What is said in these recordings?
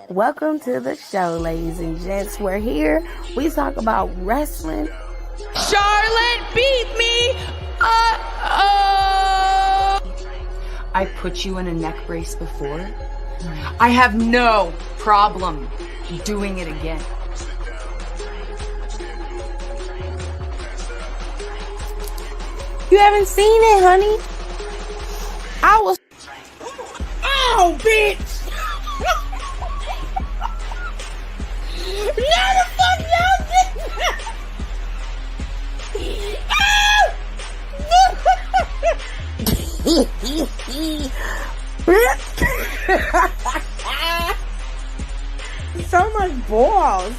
Welcome to the show, ladies and gents. We're here. We talk about wrestling. Charlotte beat me. I put you in a neck brace before. I have no problem doing it again. You haven't seen it, honey. I was. Oh, bitch! Yeah, the fuck y'all did So much balls.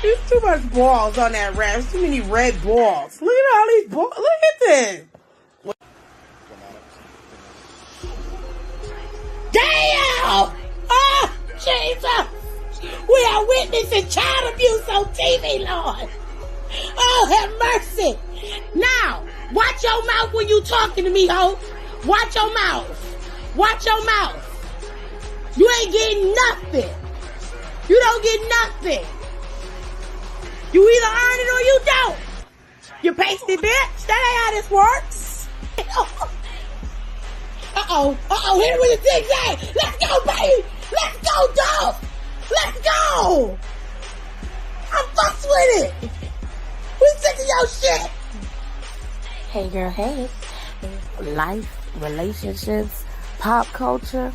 There's too much balls on that rash. Too many red balls. Look at all these balls. Look at this. Damn! Oh, Jesus! We are witnessing child abuse on TV, Lord. Oh, have mercy. Now, watch your mouth when you talking to me, ho. Watch your mouth. Watch your mouth. You ain't getting nothing. You don't get nothing. You either earn it or you don't. You pasty bitch. That ain't how this works. Uh-oh. Hit it with a zigzag. Let's go, baby. Let's go, dog. Let's go. I'm fucks with it. We sick of your shit. Hey, girl, hey. Life, relationships, pop culture.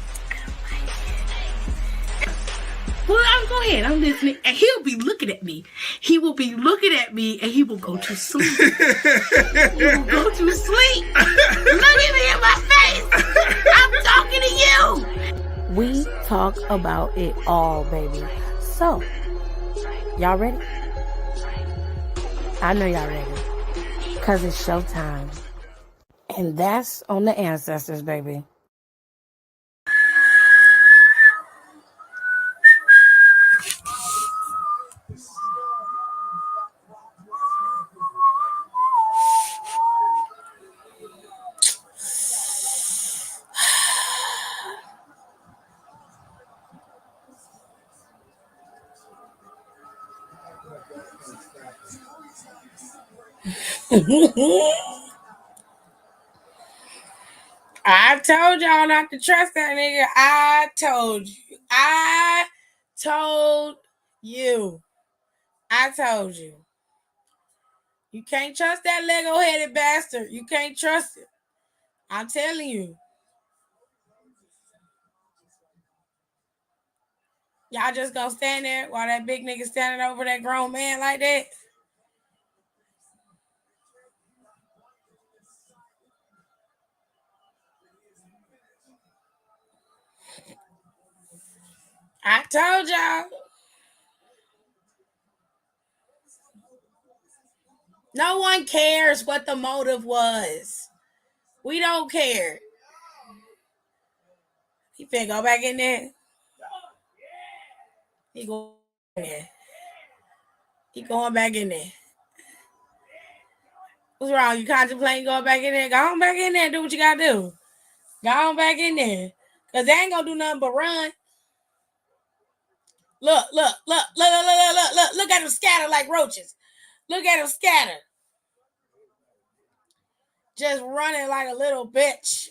Well, go ahead. I'm listening. And he'll be looking at me. He will be looking at me and he will go to sleep. He will go to sleep. Look at me in my face. I'm talking to you. We talk about it all, baby. So, y'all ready? I know y'all ready. Because it's showtime. And that's on the ancestors, baby. I told y'all not to trust that nigga. I told you. I told you. You can't trust that Lego-headed bastard. You can't trust it. I'm telling you. Y'all just gonna stand there while that big nigga standing over that grown man like that? I told y'all. No one cares what the motive was. We don't care. He finna go back in there. He going in there. He going back in there. What's wrong? You contemplating going back in there? Go on back in there and do what you gotta do. Go on back in there. Cause they ain't gonna do nothing but run. Look at them scatter like roaches. Look at them scatter. Just running like a little bitch.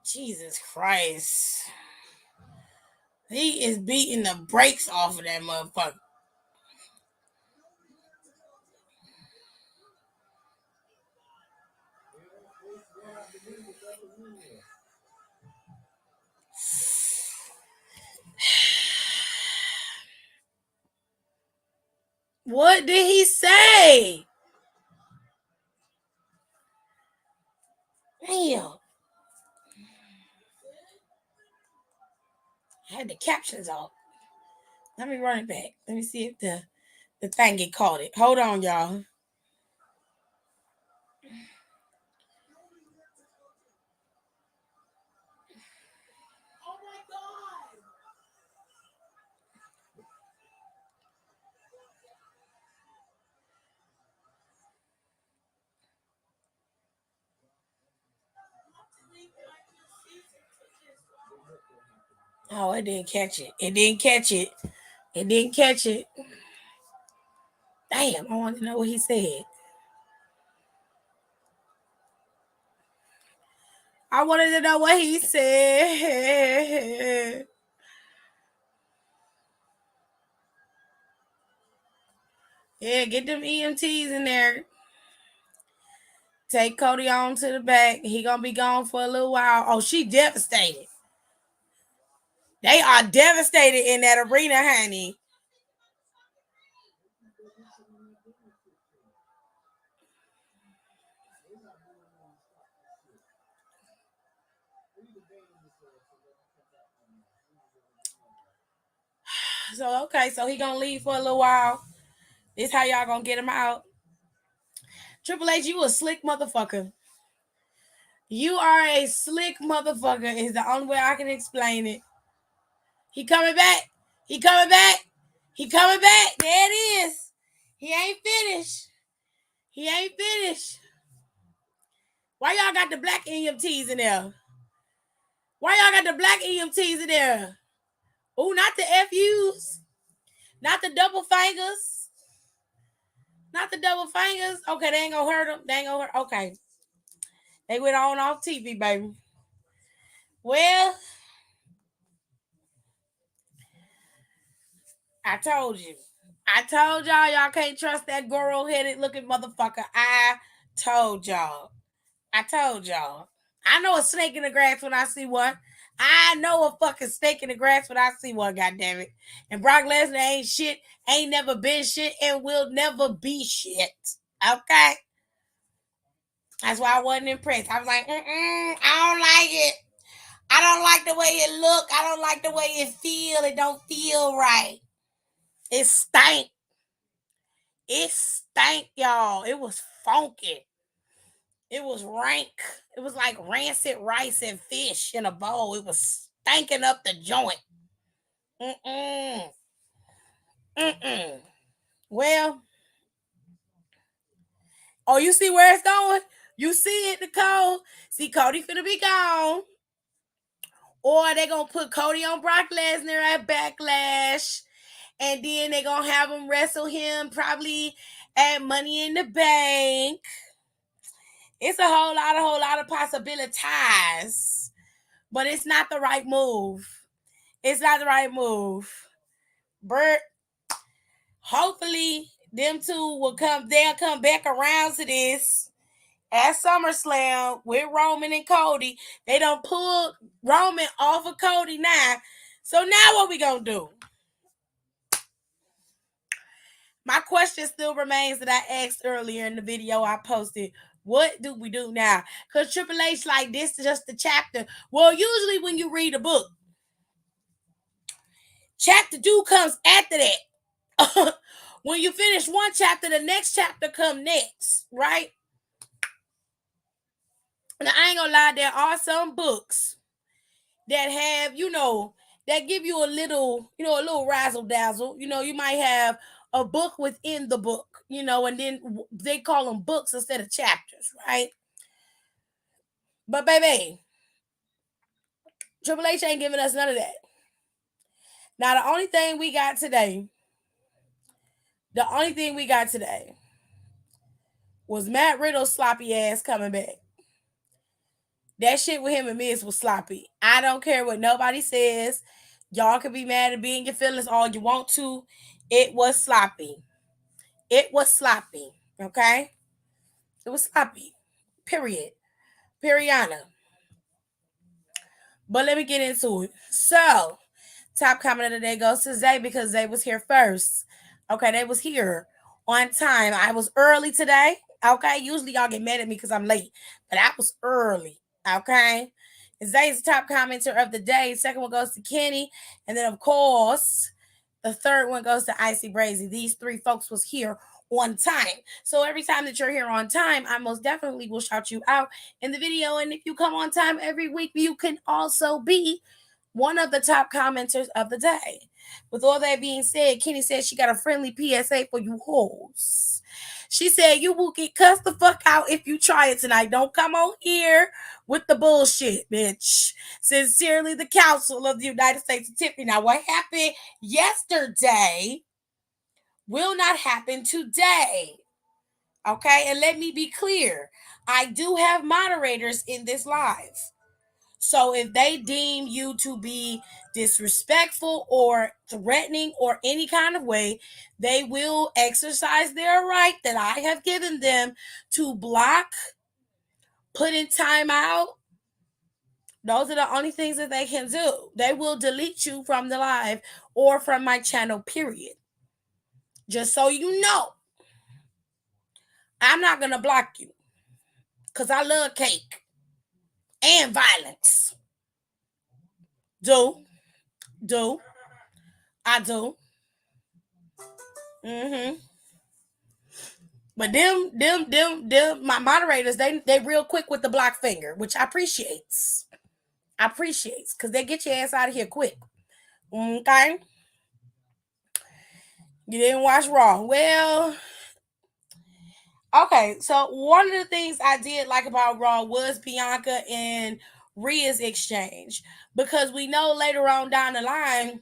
Jesus Christ. He is beating the brakes off of that motherfucker. What did he say? Damn. I had the captions off. Let me run it back. Let me see if the thing get caught it. Hold on, y'all. Oh, it didn't catch it. It didn't catch it. It didn't catch it. Damn, I want to know what he said. I wanted to know what he said. Yeah, get them EMTs in there. Take Cody on to the back. He gonna be gone for a little while. Oh, she devastated. They are devastated in that arena, honey. So okay, so he gonna leave for a little while. This how y'all gonna get him out. Triple H, you a slick motherfucker. You are a slick motherfucker is the only way I can explain it. He coming back. He coming back. He coming back. There it is. He ain't finished. He ain't finished. Why y'all got the black EMTs in there? Why y'all got the black EMTs in there? Oh, not the FUs. Not the double fingers. Not the double fingers. Okay, they ain't gonna hurt them. They ain't gonna hurt. Okay. They went on off TV, baby. Well, I told you. I told y'all can't trust that Goro-headed looking motherfucker. I told y'all. I told y'all. I know a snake in the grass when I see one. I know a fucking snake in the grass when I see one, goddammit. And Brock Lesnar ain't shit, ain't never been shit, and will never be shit. Okay? That's why I wasn't impressed. I was like, I don't like it. I don't like the way it look. I don't like the way it feel. It don't feel right. It stank. It stank, y'all. It was funky. It was rank. It was like rancid rice and fish in a bowl. It was stanking up the joint. Well, oh, you see where it's going? You see it, Nicole? See, Cody finna be gone. Or they gonna put Cody on Brock Lesnar at Backlash. And then they gonna have him wrestle him probably at Money in the Bank. It's a whole lot of possibilities. But it's not the right move. It's not the right move. Bert, hopefully them two will come. They'll come back around to this at SummerSlam with Roman and Cody. They don't pull Roman off of Cody now. So now what we gonna do? My question still remains that I asked earlier in the video I posted. What do we do now? Because Triple H like this is just the chapter. Well, usually when you read a book, chapter 2 comes after that. When you finish one chapter, the next chapter come next, right? Now, I ain't gonna lie, there are some books that have, that give you a little, a little razzle dazzle. You might have a book within the book, and then they call them books instead of chapters, right? But baby, Triple H ain't giving us none of that. Now, the only thing we got today was Matt Riddle's sloppy ass coming back. That shit with him and Miz was sloppy. I don't care what nobody says. Y'all can be mad and be in your feelings all you want to. It was sloppy. It was sloppy. Okay? It was sloppy. Period. Periana. But let me get into it. So, top comment of the day goes to Zay because Zay was here first. Okay, they was here on time. I was early today. Okay, usually y'all get mad at me because I'm late, but I was early. Okay, Zay's the top commenter of the day. Second one goes to Kenny, and then of course the third one goes to Icy Brazy. These three folks was here on time. So every time that you're here on time, I most definitely will shout you out in the video. And if you come on time every week, you can also be one of the top commenters of the day. With all that being said, Kenny says she got a friendly PSA for you hoes. She said, you will get cussed the fuck out if you try it tonight. Don't come on here with the bullshit, bitch. Sincerely, the Council of the United States of Tiffany. Now, what happened yesterday will not happen today. Okay? And let me be clear. I do have moderators in this live. So if they deem you to be disrespectful or threatening or any kind of way, they will exercise their right that I have given them to block, put in timeout. Those are the only things that they can do. They will delete you from the live or from my channel, period. Just so you know, I'm not going to block you because I love cake and violence. I do. But them, my moderators, they real quick with the block finger, which I appreciates. Because they get your ass out of here quick. Okay? You didn't watch Raw. Well, okay, so one of the things I did like about Raw was Bianca and Rhea's exchange. Because we know later on down the line,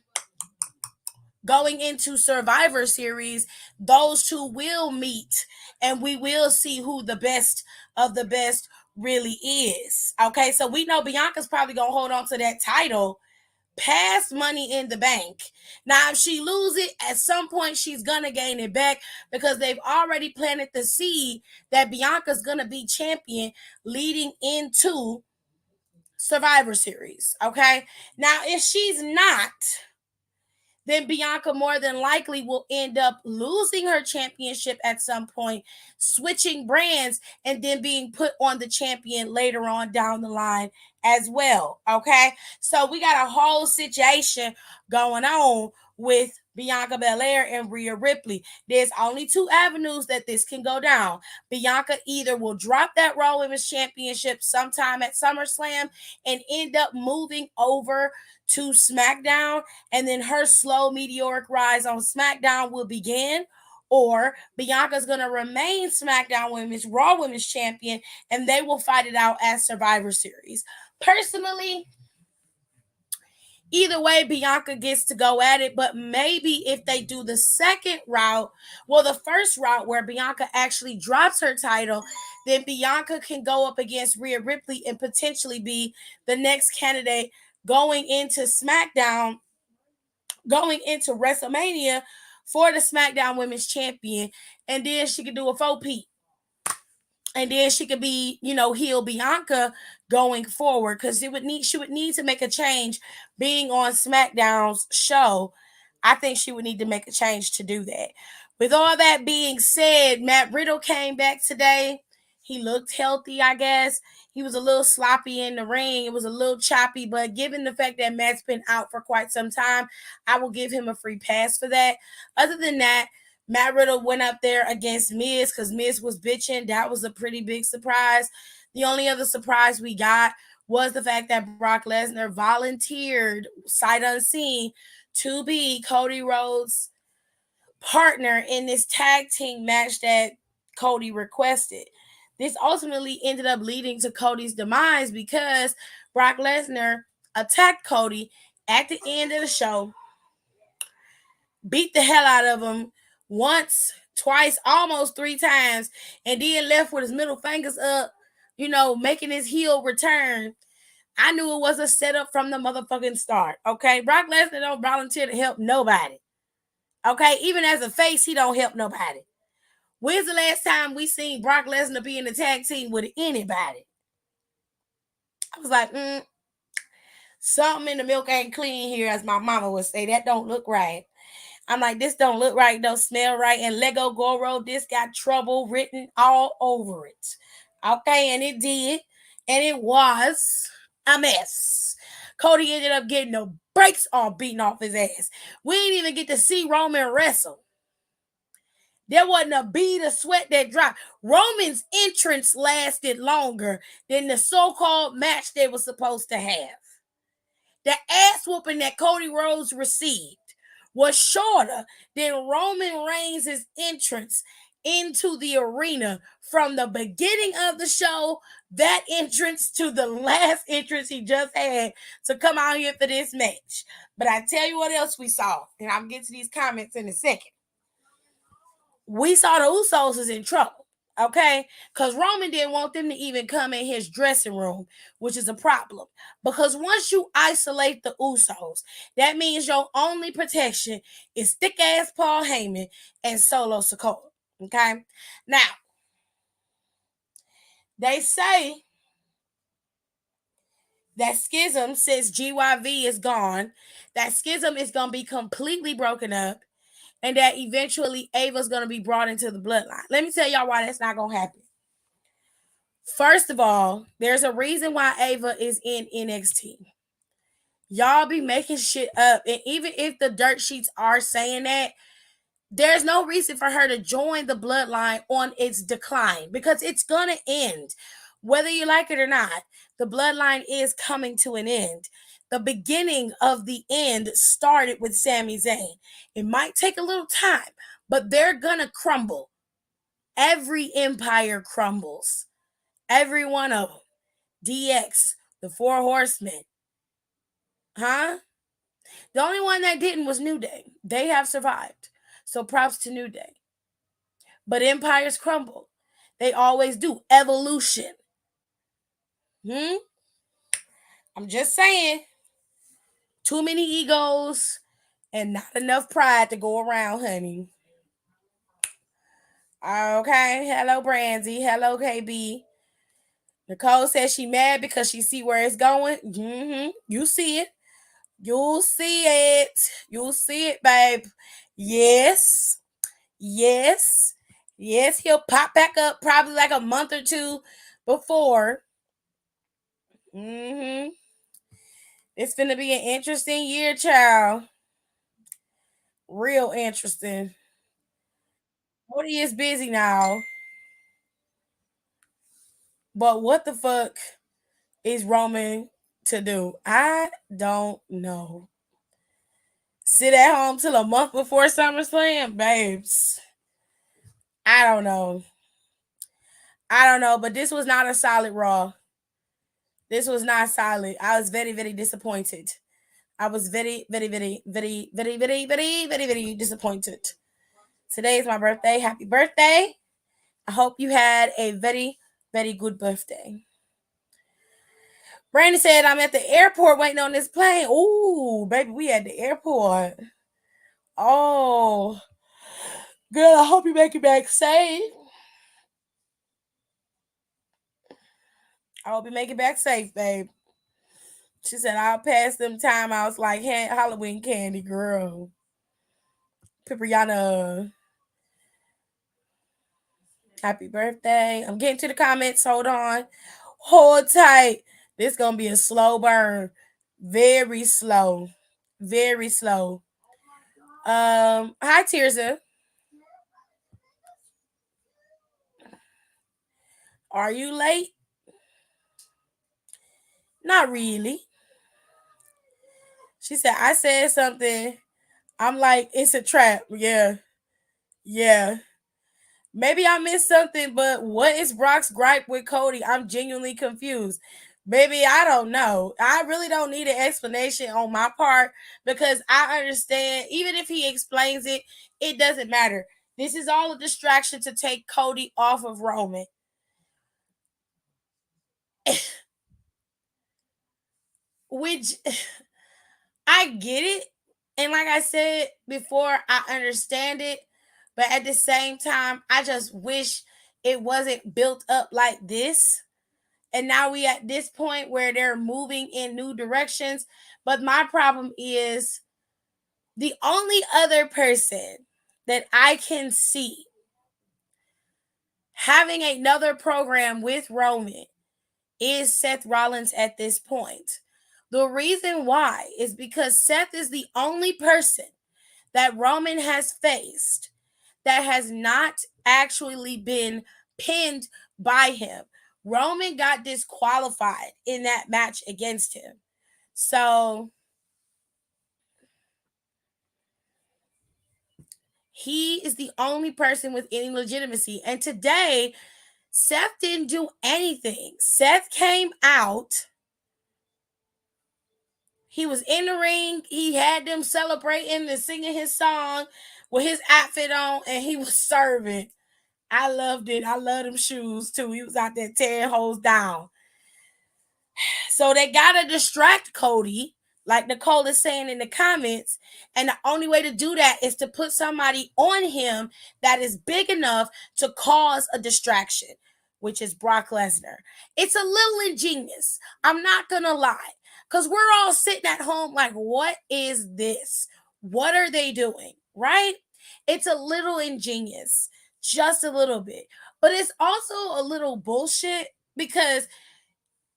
going into Survivor Series, those two will meet and we will see who the best of the best really is. Okay, so we know Bianca's probably going to hold on to that title past Money in the Bank. Now, if she loses it, at some point she's going to gain it back because they've already planted the seed that Bianca's going to be champion leading into Survivor Series. Okay, now if she's not, then Bianca more than likely will end up losing her championship at some point, switching brands, and then being put on the champion later on down the line as well. Okay, so we got a whole situation going on with Bianca Belair and Rhea Ripley. There's only two avenues that this can go down. Bianca either will drop that Raw Women's Championship sometime at SummerSlam and end up moving over to SmackDown, and then her slow meteoric rise on SmackDown will begin, or Bianca's going to remain SmackDown Raw Women's Champion, and they will fight it out at Survivor Series. Personally, either way, Bianca gets to go at it, but maybe if they do the second route, well, the first route where Bianca actually drops her title, then Bianca can go up against Rhea Ripley and potentially be the next candidate going into SmackDown, going into WrestleMania for the SmackDown Women's Champion, and then she could do a faux peep. And then she could be, heel Bianca going forward, because she would need to make a change being on SmackDown's show. I think she would need to make a change to do that. With all that being said, Matt Riddle came back today. He looked healthy, I guess. He was a little sloppy in the ring. It was a little choppy, but given the fact that Matt's been out for quite some time, I will give him a free pass for that. Other than that, Matt Riddle went up there against Miz because Miz was bitching. That was a pretty big surprise. The only other surprise we got was the fact that Brock Lesnar volunteered, sight unseen, to be Cody Rhodes' partner in this tag team match that Cody requested. This ultimately ended up leading to Cody's demise because Brock Lesnar attacked Cody at the end of the show, beat the hell out of him once, twice, almost 3 times, and then left with his middle fingers up, making his heel return. I knew it was a setup from the motherfucking start, okay? Brock Lesnar don't volunteer to help nobody, okay? Even as a face, he don't help nobody. When's the last time we seen Brock Lesnar be in a tag team with anybody? I was like, something in the milk ain't clean here, as my mama would say. That don't look right. I'm like, this don't look right, don't smell right. And Lego Goro, this got trouble written all over it. Okay, and it did. And it was a mess. Cody ended up getting the brakes all beaten off his ass. We didn't even get to see Roman wrestle. There wasn't a bead of sweat that dropped. Roman's entrance lasted longer than the so-called match they were supposed to have. The ass whooping that Cody Rhodes received was shorter than Roman Reigns' entrance into the arena from the beginning of the show, that entrance to the last entrance he just had to come out here for this match. But I tell you what else we saw, and I'll get to these comments in a second. We saw the Usos is in trouble, okay? Because Roman didn't want them to even come in his dressing room, which is a problem. Because once you isolate the Usos, that means your only protection is thick-ass Paul Heyman and Solo Sikoa. Okay, now they say that schism, since GYV is gone, that schism is going to be completely broken up, and that eventually Ava's going to be brought into the bloodline. Let me tell y'all why that's not going to happen. First of all, there's a reason why Ava is in NXT. Y'all be making shit up, and even if the dirt sheets are saying that, there's no reason for her to join the bloodline on its decline, because it's going to end. Whether you like it or not, the bloodline is coming to an end. The beginning of the end started with Sami Zayn. It might take a little time, but they're going to crumble. Every empire crumbles. Every one of them. DX, the Four Horsemen. Huh? The only one that didn't was New Day. They have survived. So props to New Day. But empires crumble. They always do. Evolution. I'm just saying. Too many egos and not enough pride to go around, honey. Okay. Hello, Brandy. Hello, KB. Nicole says she mad because she see where it's going. You see it. You'll see it. You'll see it, babe. Yes. Yes. Yes, he'll pop back up probably like a month or two before. It's gonna be an interesting year, child. Real interesting. Cody is busy now. But what the fuck is Roman to do? I don't know. Sit at home till a month before SummerSlam? Babes. I don't know. But this was not a solid Raw. This was not solid. I was very, very disappointed. I was very, very, very, very, very, very, very, very, very disappointed. Today is my birthday. Happy birthday. I hope you had a very, very good birthday. Brandy said, I'm at the airport waiting on this plane. Ooh, baby, we at the airport. Oh, girl, I hope you make it back safe. I hope you make it back safe, babe. She said, I'll pass them timeouts like Halloween candy, girl. Pipriana. Happy birthday. I'm getting to the comments. Hold on. Hold tight. This going to be a slow burn. Very slow. Very slow. Hi, Tirza. Are you late? Not really. She said, I said something. I'm like, it's a trap. Yeah. Maybe I missed something, but what is Brock's gripe with Cody? I'm genuinely confused. Baby, I don't know. I really don't need an explanation on my part, because I understand. Even if he explains it, it doesn't matter. This is all a distraction to take Cody off of Roman. Which I get it. And like I said before, I understand it. But at the same time, I just wish it wasn't built up like this. And now we at this point where they're moving in new directions. But my problem is the only other person that I can see having another program with Roman is Seth Rollins at this point. The reason why is because Seth is the only person that Roman has faced that has not actually been pinned by him. Roman got disqualified in that match against him. So He is the only person with any legitimacy. And today, Seth didn't do anything. Seth came out. He was in the ring. He had them celebrating and singing his song with his outfit on, and he was serving. I loved it. I love them shoes too. He was out there tearing hoes down. So they gotta distract Cody, like Nicole is saying in the comments. And the only way to do that is to put somebody on him that is big enough to cause a distraction, which is Brock Lesnar. It's a little ingenious. I'm not gonna lie. Because we're all sitting at home like, what is this? What are they doing? Right? It's a little ingenious, just a little bit. But it's also a little bullshit because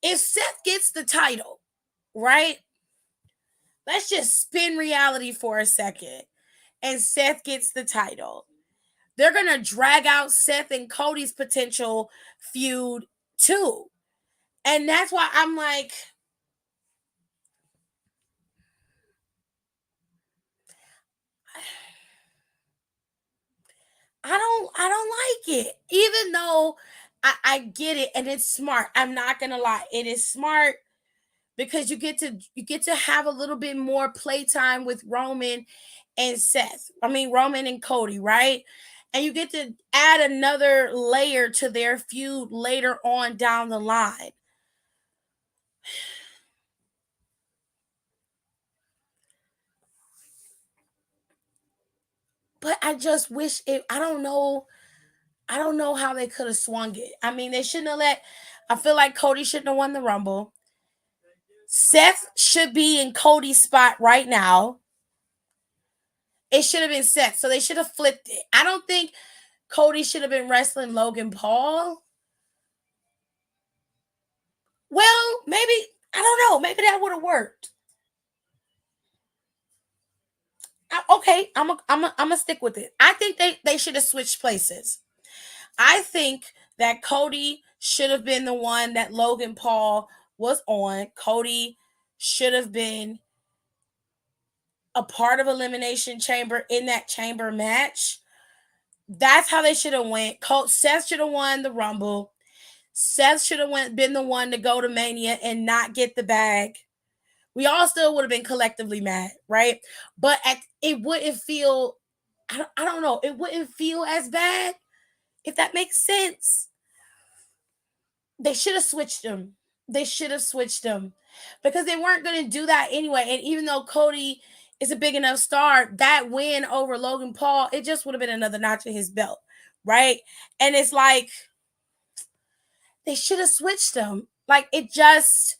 if Seth gets the title, right? Let's just spin reality for a second. And Seth gets the title. They're going to drag out Seth and Cody's potential feud too. And that's why I'm like, I don't like it. Even though I get it and it's smart. I'm not gonna lie. It is smart because you get to have a little bit more playtime with Roman and Seth. I mean Roman and Cody, right? And you get to add another layer to their feud later on down the line. But I just wish it, I don't know how they could have swung it. I mean, they shouldn't have I feel like Cody shouldn't have won the Rumble. Seth should be in Cody's spot right now. It should have been Seth. So they should have flipped it. I don't think Cody should have been wrestling Logan Paul. Well, maybe, I don't know. Maybe that would have worked. Okay, I'm gonna stick with it. I think they should have switched places. I think that Cody should have been the one that Logan Paul was on. Cody should have been a part of Elimination Chamber in that chamber match. That's how they should have went. Seth should have won the Rumble. Seth should have been the one to go to Mania and not get the bag. We all still would have been collectively mad, right? But it wouldn't feel, I don't know, it wouldn't feel as bad, if that makes sense. They should have switched them. They should have switched them because they weren't going to do that anyway. And even though Cody is a big enough star, that win over Logan Paul, it just would have been another notch in his belt, right? And it's like, they should have switched them. Like, it just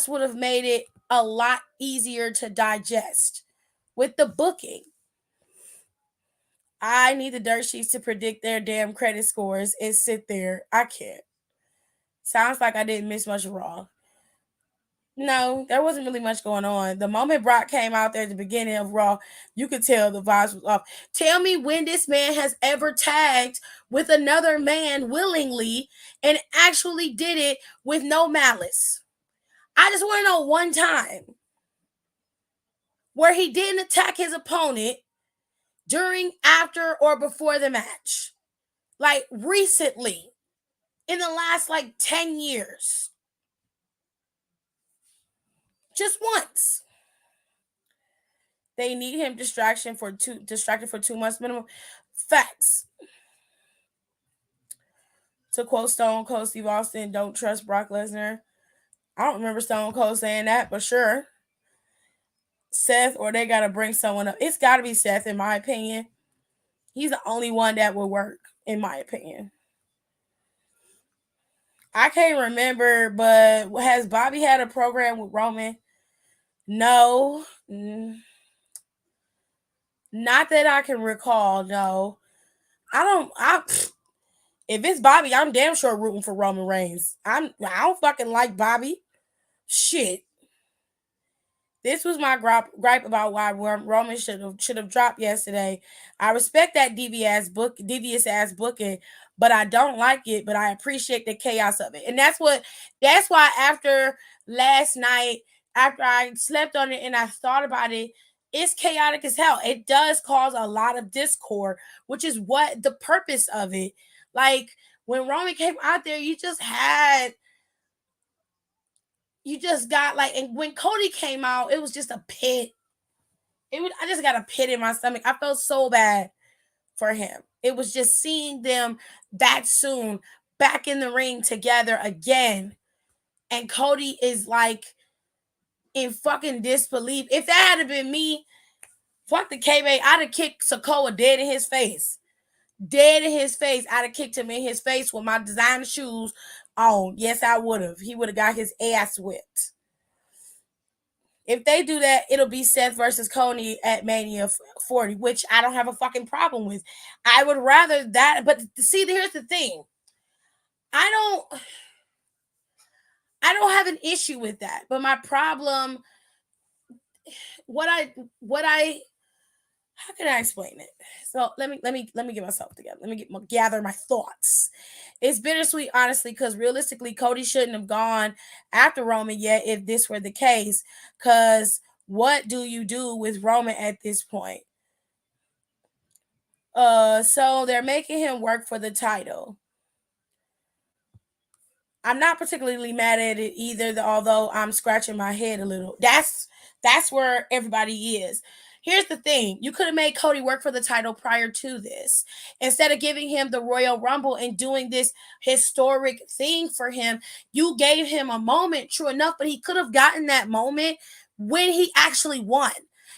would have made it a lot easier to digest with the booking. I need the dirt sheets to predict their damn credit scores and sit there. I can't. Sounds like I didn't miss much Raw. No, there wasn't really much going on. The moment Brock came out there at the beginning of Raw, you could tell the vibes was off. Tell me when this man has ever tagged with another man willingly and actually did it with no malice. I just want to know one time where he didn't attack his opponent during, after, or before the match. Like recently, in the last 10 years. Just once. They need him distracted for 2 months minimum. Facts. To quote Stone Cold Steve Austin, don't trust Brock Lesnar. I don't remember Stone Cold saying that, but sure. Seth, or they got to bring someone up. It's got to be Seth, in my opinion. He's the only one that would work, in my opinion. I can't remember, but has Bobby had a program with Roman? No. Not that I can recall, no. If it's Bobby, I'm damn sure rooting for Roman Reigns. I don't fucking like Bobby. Shit. This was my gripe about why Roman should have dropped yesterday. I respect that devious ass booking, but I don't like it. But I appreciate the chaos of it, and that's why after last night, after I slept on it and I thought about it, it's chaotic as hell. It does cause a lot of discord, which is what the purpose of it. Like when Roman came out there, you just got like, and when Cody came out, it was just a pit. I just got a pit in my stomach. I felt so bad for him. It was just seeing them that soon back in the ring together again. And Cody is like in fucking disbelief. If that had been me, fuck the K-Bay, I'd have kicked Sikoa dead in his face. Dead in his face. I'd have kicked him in his face with my designer shoes on. Yes, I would have. He would have got his ass whipped. If they do that, it'll be Seth versus Cody at Mania 40, which I don't have a fucking problem with. I would rather that, but see, here's the thing. I don't have an issue with that. But my problem, how can I explain it? So let me get myself together. Let me gather my thoughts. It's bittersweet, honestly, because realistically, Cody shouldn't have gone after Roman yet if this were the case. Because what do you do with Roman at this point? So they're making him work for the title. I'm not particularly mad at it either, although I'm scratching my head a little. That's where everybody is. Here's the thing. You could have made Cody work for the title prior to this. Instead of giving him the Royal Rumble and doing this historic thing for him, you gave him a moment, true enough, but he could have gotten that moment when he actually won.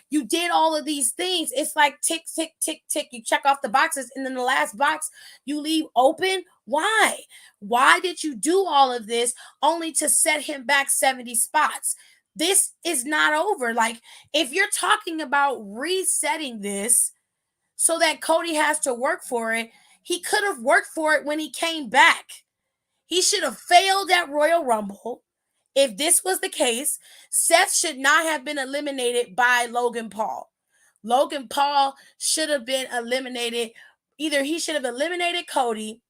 You did all of these things. It's like tick, tick, tick, tick. You check off the boxes, and then the last box you leave open. Why? Why did you do all of this only to set him back 70 spots? This is not over. Like, if you're talking about resetting this so that Cody has to work for it, he could have worked for it when he came back. He should have failed at Royal Rumble. If this was the case, Seth should not have been eliminated by Logan Paul. Logan Paul should have been eliminated. Either he should have eliminated Cody,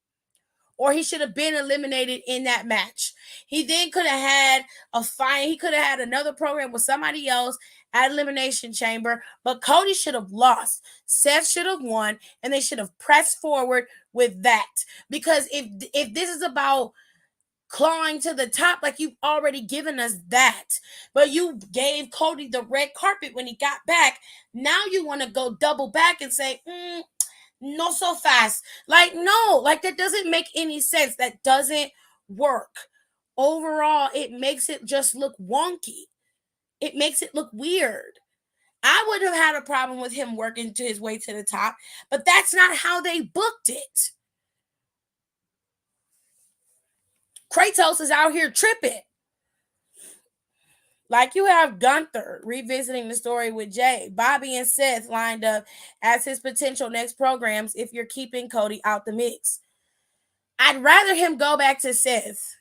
or he should have been eliminated in that match. He then could have had a fight. He could have had another program with somebody else at Elimination Chamber, but Cody should have lost. Seth should have won, and they should have pressed forward with that. Because if this is about clawing to the top, like, you've already given us that, but you gave Cody the red carpet when he got back. Now you want to go double back and say, not so fast. Like, no, like, that doesn't make any sense. That doesn't work. Overall, it makes it just look wonky. It makes it look weird. I would have had a problem with him working to his way to the top, but that's not how they booked it. Kratos is out here tripping. Like, you have Gunther revisiting the story with Jay. Bobby and Seth lined up as his potential next programs if you're keeping Cody out the mix. I'd rather him go back to Seth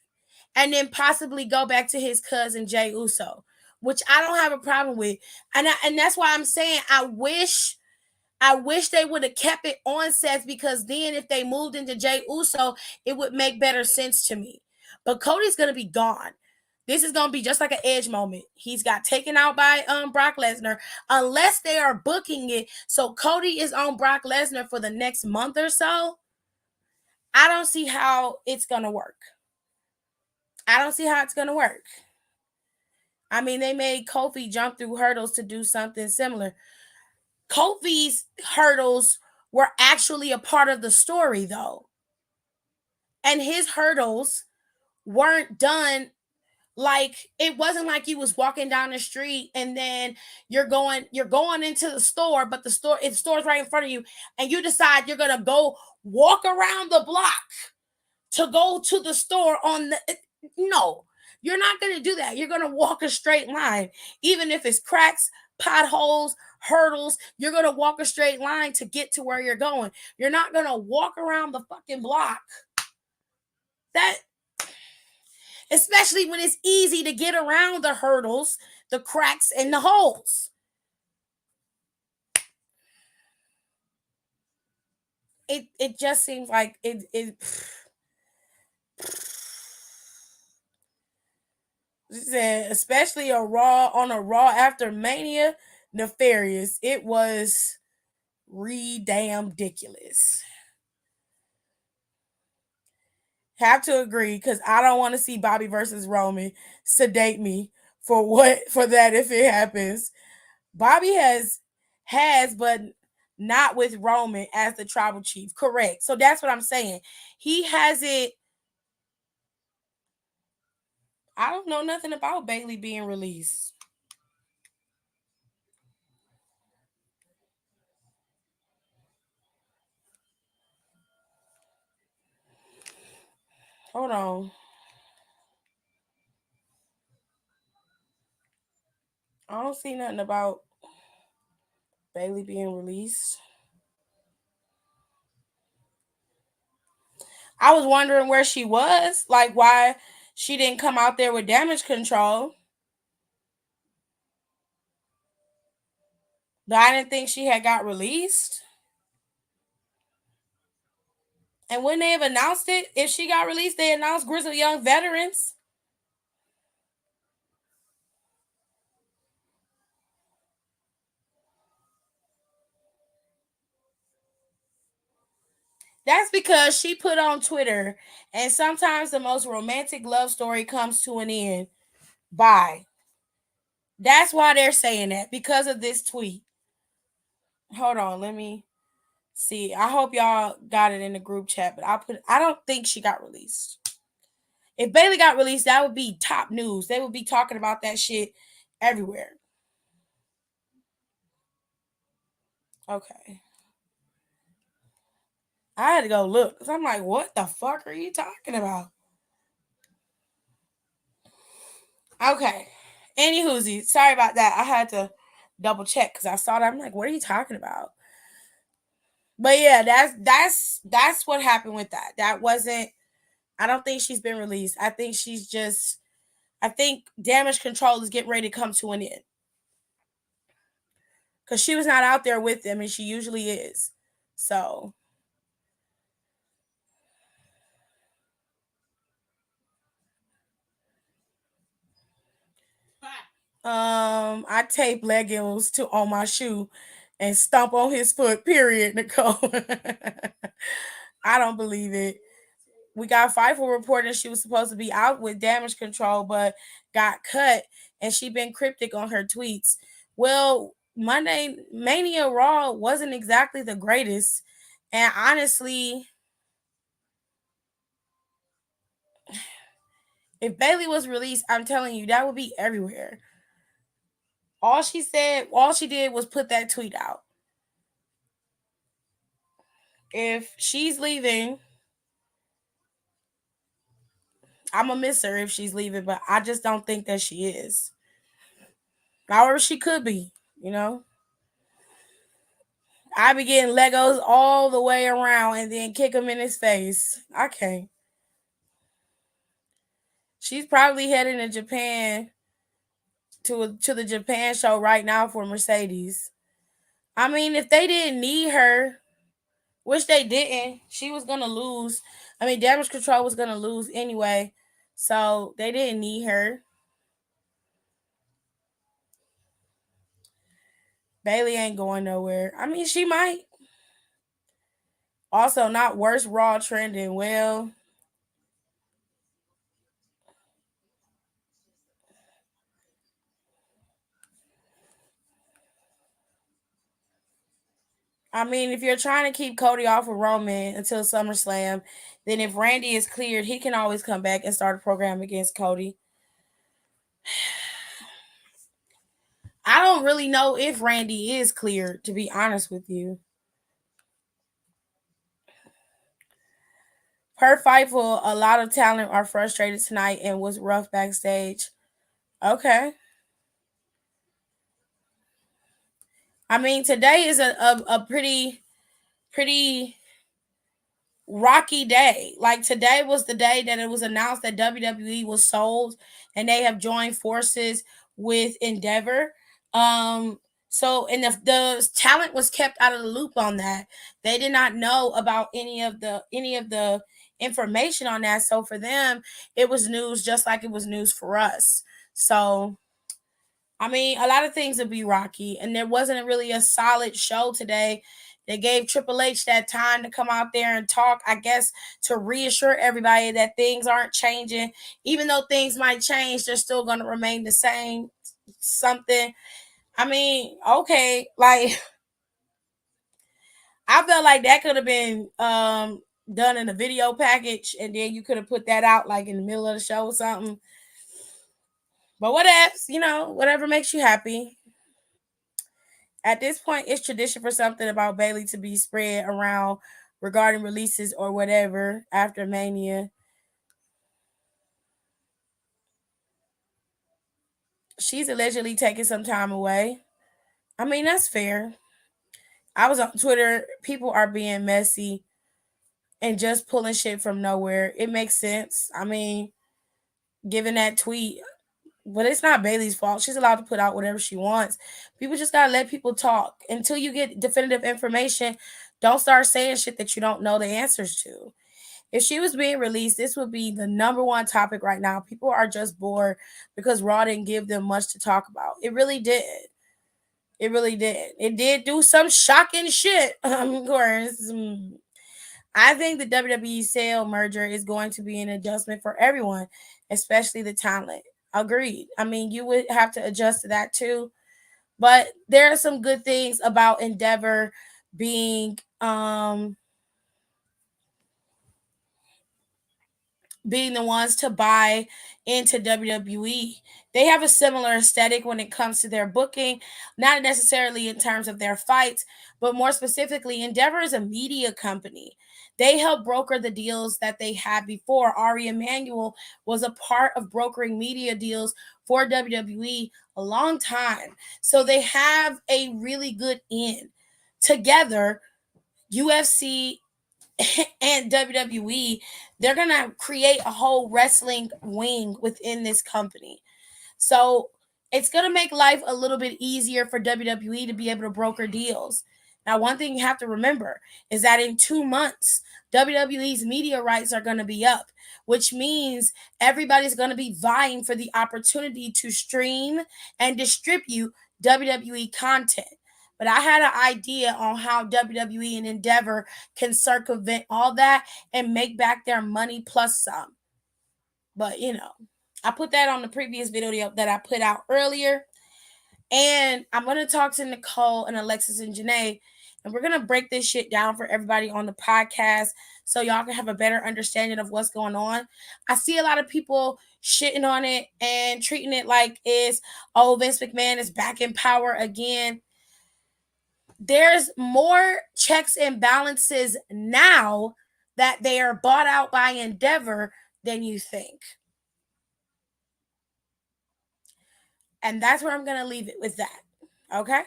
and then possibly go back to his cousin Jay Uso, which I don't have a problem with. And that's why I'm saying I wish they would have kept it on Seth, because then if they moved into Jay Uso, it would make better sense to me. But Cody's going to be gone. This is going to be just like an Edge moment. He's got taken out by Brock Lesnar, unless they are booking it so Cody is on Brock Lesnar for the next month or so. I don't see how it's going to work. I mean, they made Kofi jump through hurdles to do something similar. Kofi's hurdles were actually a part of the story, though. And his hurdles weren't done. Like, it wasn't like you was walking down the street and then you're going into the store, but the store's right in front of you, and you decide you're gonna go walk around the block to go to the store no, you're not gonna do that. You're gonna walk a straight line. Even if it's cracks, potholes, hurdles, you're gonna walk a straight line to get to where you're going. You're not gonna walk around the fucking block. Especially when it's easy to get around the hurdles, the cracks, and the holes. It just seems like it especially on a Raw after Mania. nefarious. It was damn ridiculous. Have to agree, because I don't want to see Bobby versus Roman. Sedate me for that if it happens. Bobby has, but not with Roman as the tribal chief. Correct. So that's what I'm saying. He has it. I don't know nothing about Bayley being released. Hold on. I don't see nothing about Bayley being released. I was wondering where she was, like why she didn't come out there with Damage Control. But I didn't think she had got released. And when they have announced it, if she got released, they announced Grizzled Young Veterans. That's because she put on Twitter, and sometimes the most romantic love story comes to an end. Bye. That's why they're saying that, because of this tweet. Hold on, let me see. I hope y'all got it in the group chat, but I don't think she got released. If Bayley got released, that would be top news. They would be talking about that shit everywhere. Okay. I had to go look, because I'm like, what the fuck are you talking about? Okay. Anywhoosie, sorry about that. I had to double check because I saw that. I'm like, what are you talking about? But yeah, that's what happened with that. That wasn't. I don't think she's been released. I think she's just. I think Damage Control is getting ready to come to an end, because she was not out there with them, and she usually is. So. I tape leggings on my shoe and stomp on his foot, period, Nicole. I don't believe it. We got Fightful reporting she was supposed to be out with Damage Control, but got cut, and she been cryptic on her tweets. Well, Monday Mania Raw wasn't exactly the greatest, and honestly, if Bayley was released, I'm telling you, that would be everywhere. All she did was put that tweet out. If she's leaving, I'm gonna miss her if she's leaving, but I just don't think that she is. However, she could be, you know. I be getting Legos all the way around and then kick him in his face. I can't. She's probably heading to Japan to the Japan show right now for Mercedes. I mean, if they didn't need her, which they didn't, she was gonna lose. I mean, Damage Control was gonna lose anyway, so they didn't need her. Bayley ain't going nowhere. I mean, she might. Also, not worse Raw trending. Well, I mean, if you're trying to keep Cody off of Roman until SummerSlam, then if Randy is cleared, he can always come back and start a program against Cody. I don't really know if Randy is cleared, to be honest with you. Per Fightful, a lot of talent are frustrated tonight and was rough backstage. Okay. I mean, today is a pretty rocky day. Like, today was the day that it was announced that WWE was sold and they have joined forces with Endeavor. So and the talent was kept out of the loop on that. They did not know about any of the information on that. So for them, it was news just like it was news for us. So I mean, a lot of things would be rocky, and there wasn't really a solid show today. They gave Triple H that time to come out there and talk, I guess, to reassure everybody that things aren't changing. Even though things might change, they're still going to remain the same. Something. I mean, okay, like I felt like that could have been done in a video package, and then you could have put that out like in the middle of the show or something. But whatever, whatever makes you happy. At this point, it's tradition for something about Bayley to be spread around regarding releases or whatever after Mania. She's allegedly taking some time away. I mean, that's fair. I was on Twitter. People are being messy and just pulling shit from nowhere. It makes sense. I mean, given that tweet, but it's not Bayley's fault. She's allowed to put out whatever she wants. People just gotta let people talk. Until you get definitive information, don't start saying shit that you don't know the answers to. If she was being released, this would be the number one topic right now. People are just bored because Raw didn't give them much to talk about. It really did. It really did. It did do some shocking shit. Of course. I think the WWE sale merger is going to be an adjustment for everyone, especially the talent. Agreed. I mean, you would have to adjust to that too. But there are some good things about Endeavor being the ones to buy into WWE. They have a similar aesthetic when it comes to their booking, not necessarily in terms of their fights, but more specifically, Endeavor is a media company. They help broker the deals that they had before. Ari Emanuel was a part of brokering media deals for WWE a long time. So they have a really good in. Together, UFC and WWE, they're going to create a whole wrestling wing within this company. So it's going to make life a little bit easier for WWE to be able to broker deals. Now, one thing you have to remember is that in 2 months, WWE's media rights are going to be up, which means everybody's going to be vying for the opportunity to stream and distribute WWE content. But I had an idea on how WWE and Endeavor can circumvent all that and make back their money plus some. But, I put that on the previous video that I put out earlier. And I'm going to talk to Nicole and Alexis and Janae, and we're going to break this shit down for everybody on the podcast so y'all can have a better understanding of what's going on. I see a lot of people shitting on it and treating it like it's, Vince McMahon is back in power again. There's more checks and balances now that they are bought out by Endeavor than you think. And that's where I'm going to leave it with that. Okay?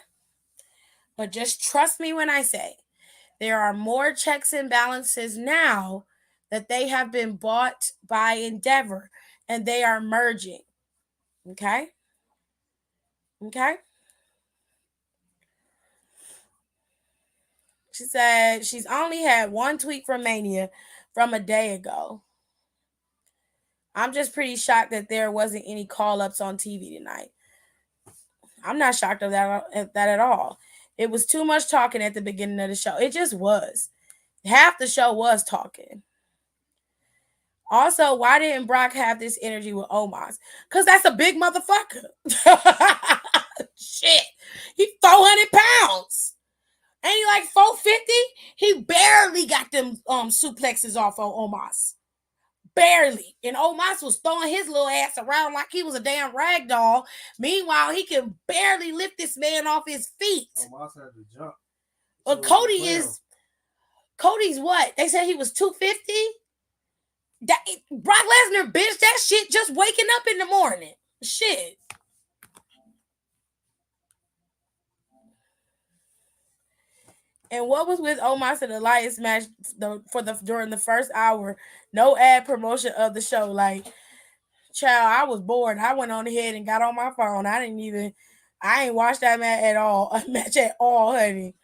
But just trust me when I say there are more checks and balances now that they have been bought by Endeavor and they are merging. Okay? Okay? She said she's only had one tweet from Mania from a day ago. I'm just pretty shocked that there wasn't any call-ups on TV tonight. I'm not shocked of that at all. It was too much talking at the beginning of the show. It just was. Half the show was talking. Also, why didn't Brock have this energy with Omos? Because that's a big motherfucker. Shit. He's 400 pounds. Ain't he like 450? He barely got them suplexes off on Omos. Barely. And Omos was throwing his little ass around like he was a damn rag doll. Meanwhile, he can barely lift this man off his feet. Omos had to jump. But Cody's what? They said he was 250? Brock Lesnar bitch that shit just waking up in the morning. Shit. And what was with Omos and Elias match during the first hour? No ad promotion of the show. Like, child, I was bored. I went on ahead and got on my phone. I ain't watched that match at all, honey.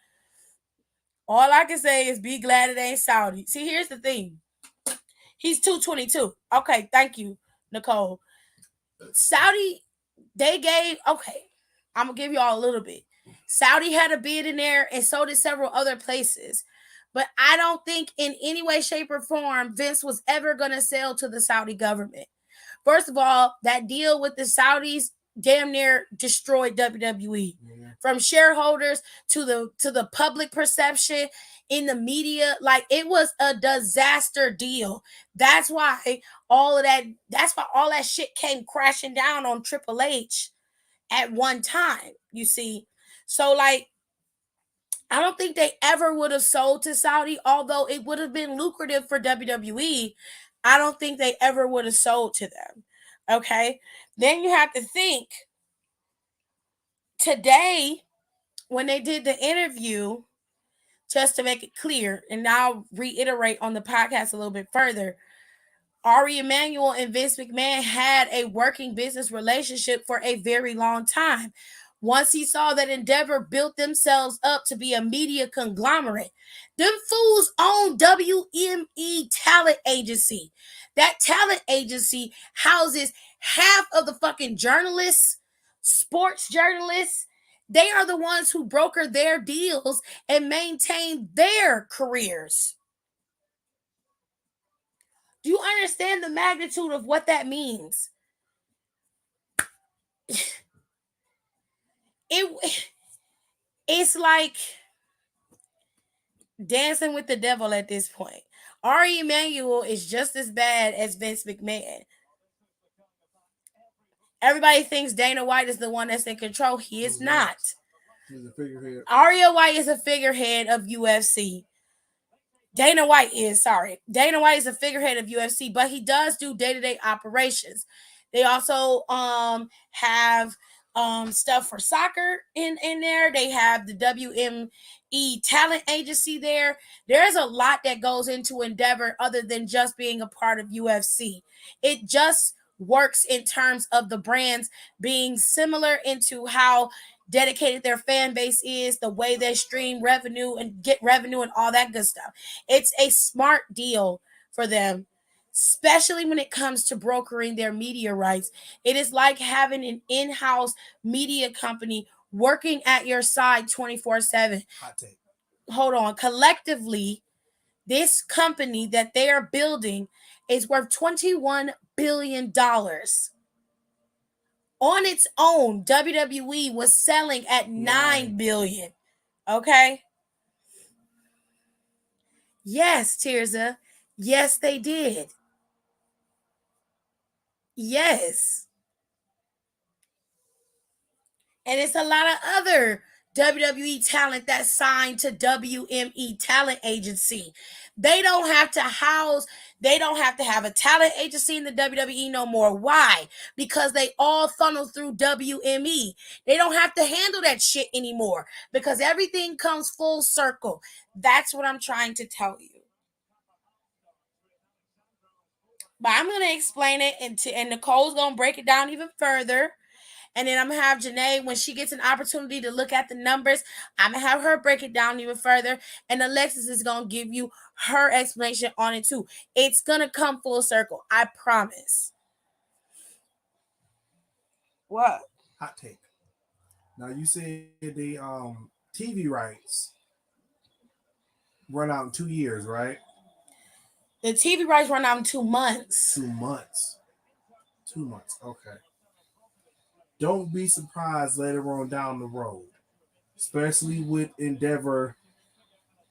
All I can say is be glad it ain't Saudi. See, here's the thing. He's 222. Okay, thank you, Nicole. Saudi, they gave, okay. I'm gonna give y'all a little bit. Saudi had a bid in there, and so did several other places. But I don't think in any way, shape, or form Vince was ever gonna sell to the Saudi government. First of all, that deal with the Saudis damn near destroyed WWE. From shareholders to the public perception in the media, like it was a disaster deal. That's why all that shit came crashing down on Triple H at one time, you see. So like I don't think they ever would have sold to Saudi, although it would have been lucrative for WWE. I don't think they ever would have sold to them. Okay. Then you have to think today, when they did the interview, just to make it clear, and I'll reiterate on the podcast a little bit further, Ari Emanuel and Vince McMahon had a working business relationship for a very long time. Once he saw that Endeavor built themselves up to be a media conglomerate, them fools own WME Talent Agency. That talent agency houses half of the fucking journalists, sports journalists. They are the ones who broker their deals and maintain their careers. Do you understand the magnitude of what that means? It's like dancing with the devil at this point. Ari Emanuel is just as bad as Vince McMahon. Everybody thinks Dana White is the one that's in control. He is not. He's a figurehead. Ari White is a figurehead of UFC. Dana White is a figurehead of UFC, but he does do day-to-day operations. They also have stuff for soccer in there. They have the WME Talent Agency there. There's a lot that goes into Endeavor other than just being a part of UFC. It just works in terms of the brands being similar into how dedicated their fan base is, the way they stream revenue and get revenue and all that good stuff. It's a smart deal for them, especially when it comes to brokering their media rights. It is like having an in-house media company working at your side 24/7. Hot take. Hold on. Collectively, this company that they are building is worth $21 billion. On its own, WWE was selling at $9 billion. Okay? Yes, Tirza. Yes, they did. Yes. And it's a lot of other WWE talent that's signed to WME Talent Agency. They don't have to have a talent agency in the WWE no more. Why? Because they all funnel through WME. They don't have to handle that shit anymore because everything comes full circle. That's what I'm trying to tell you. But I'm going to explain it, and Nicole's going to break it down even further. And then I'm going to have Janae, when she gets an opportunity to look at the numbers, I'm going to have her break it down even further. And Alexis is going to give you her explanation on it too. It's going to come full circle. I promise. What? Hot take. Now, you said the TV rights run out in 2 years, right? The TV rights run out in 2 months. 2 months. 2 months. Okay. Don't be surprised later on down the road, especially with Endeavor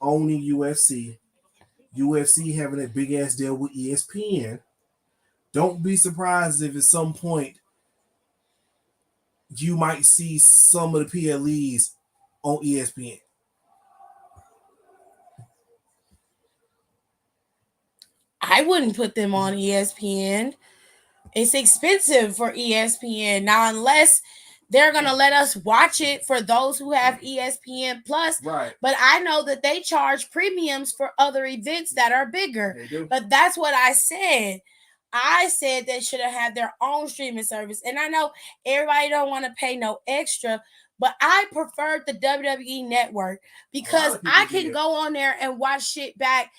owning UFC having a big ass deal with ESPN. Don't be surprised if at some point you might see some of the PLEs on ESPN. I wouldn't put them on ESPN. It's expensive for ESPN. Now, unless they're going to let us watch it for those who have ESPN Plus. Right. But I know that they charge premiums for other events that are bigger. They do. But that's what I said. I said they should have had their own streaming service. And I know everybody don't want to pay no extra, but I preferred the WWE Network because I can go on there and watch shit back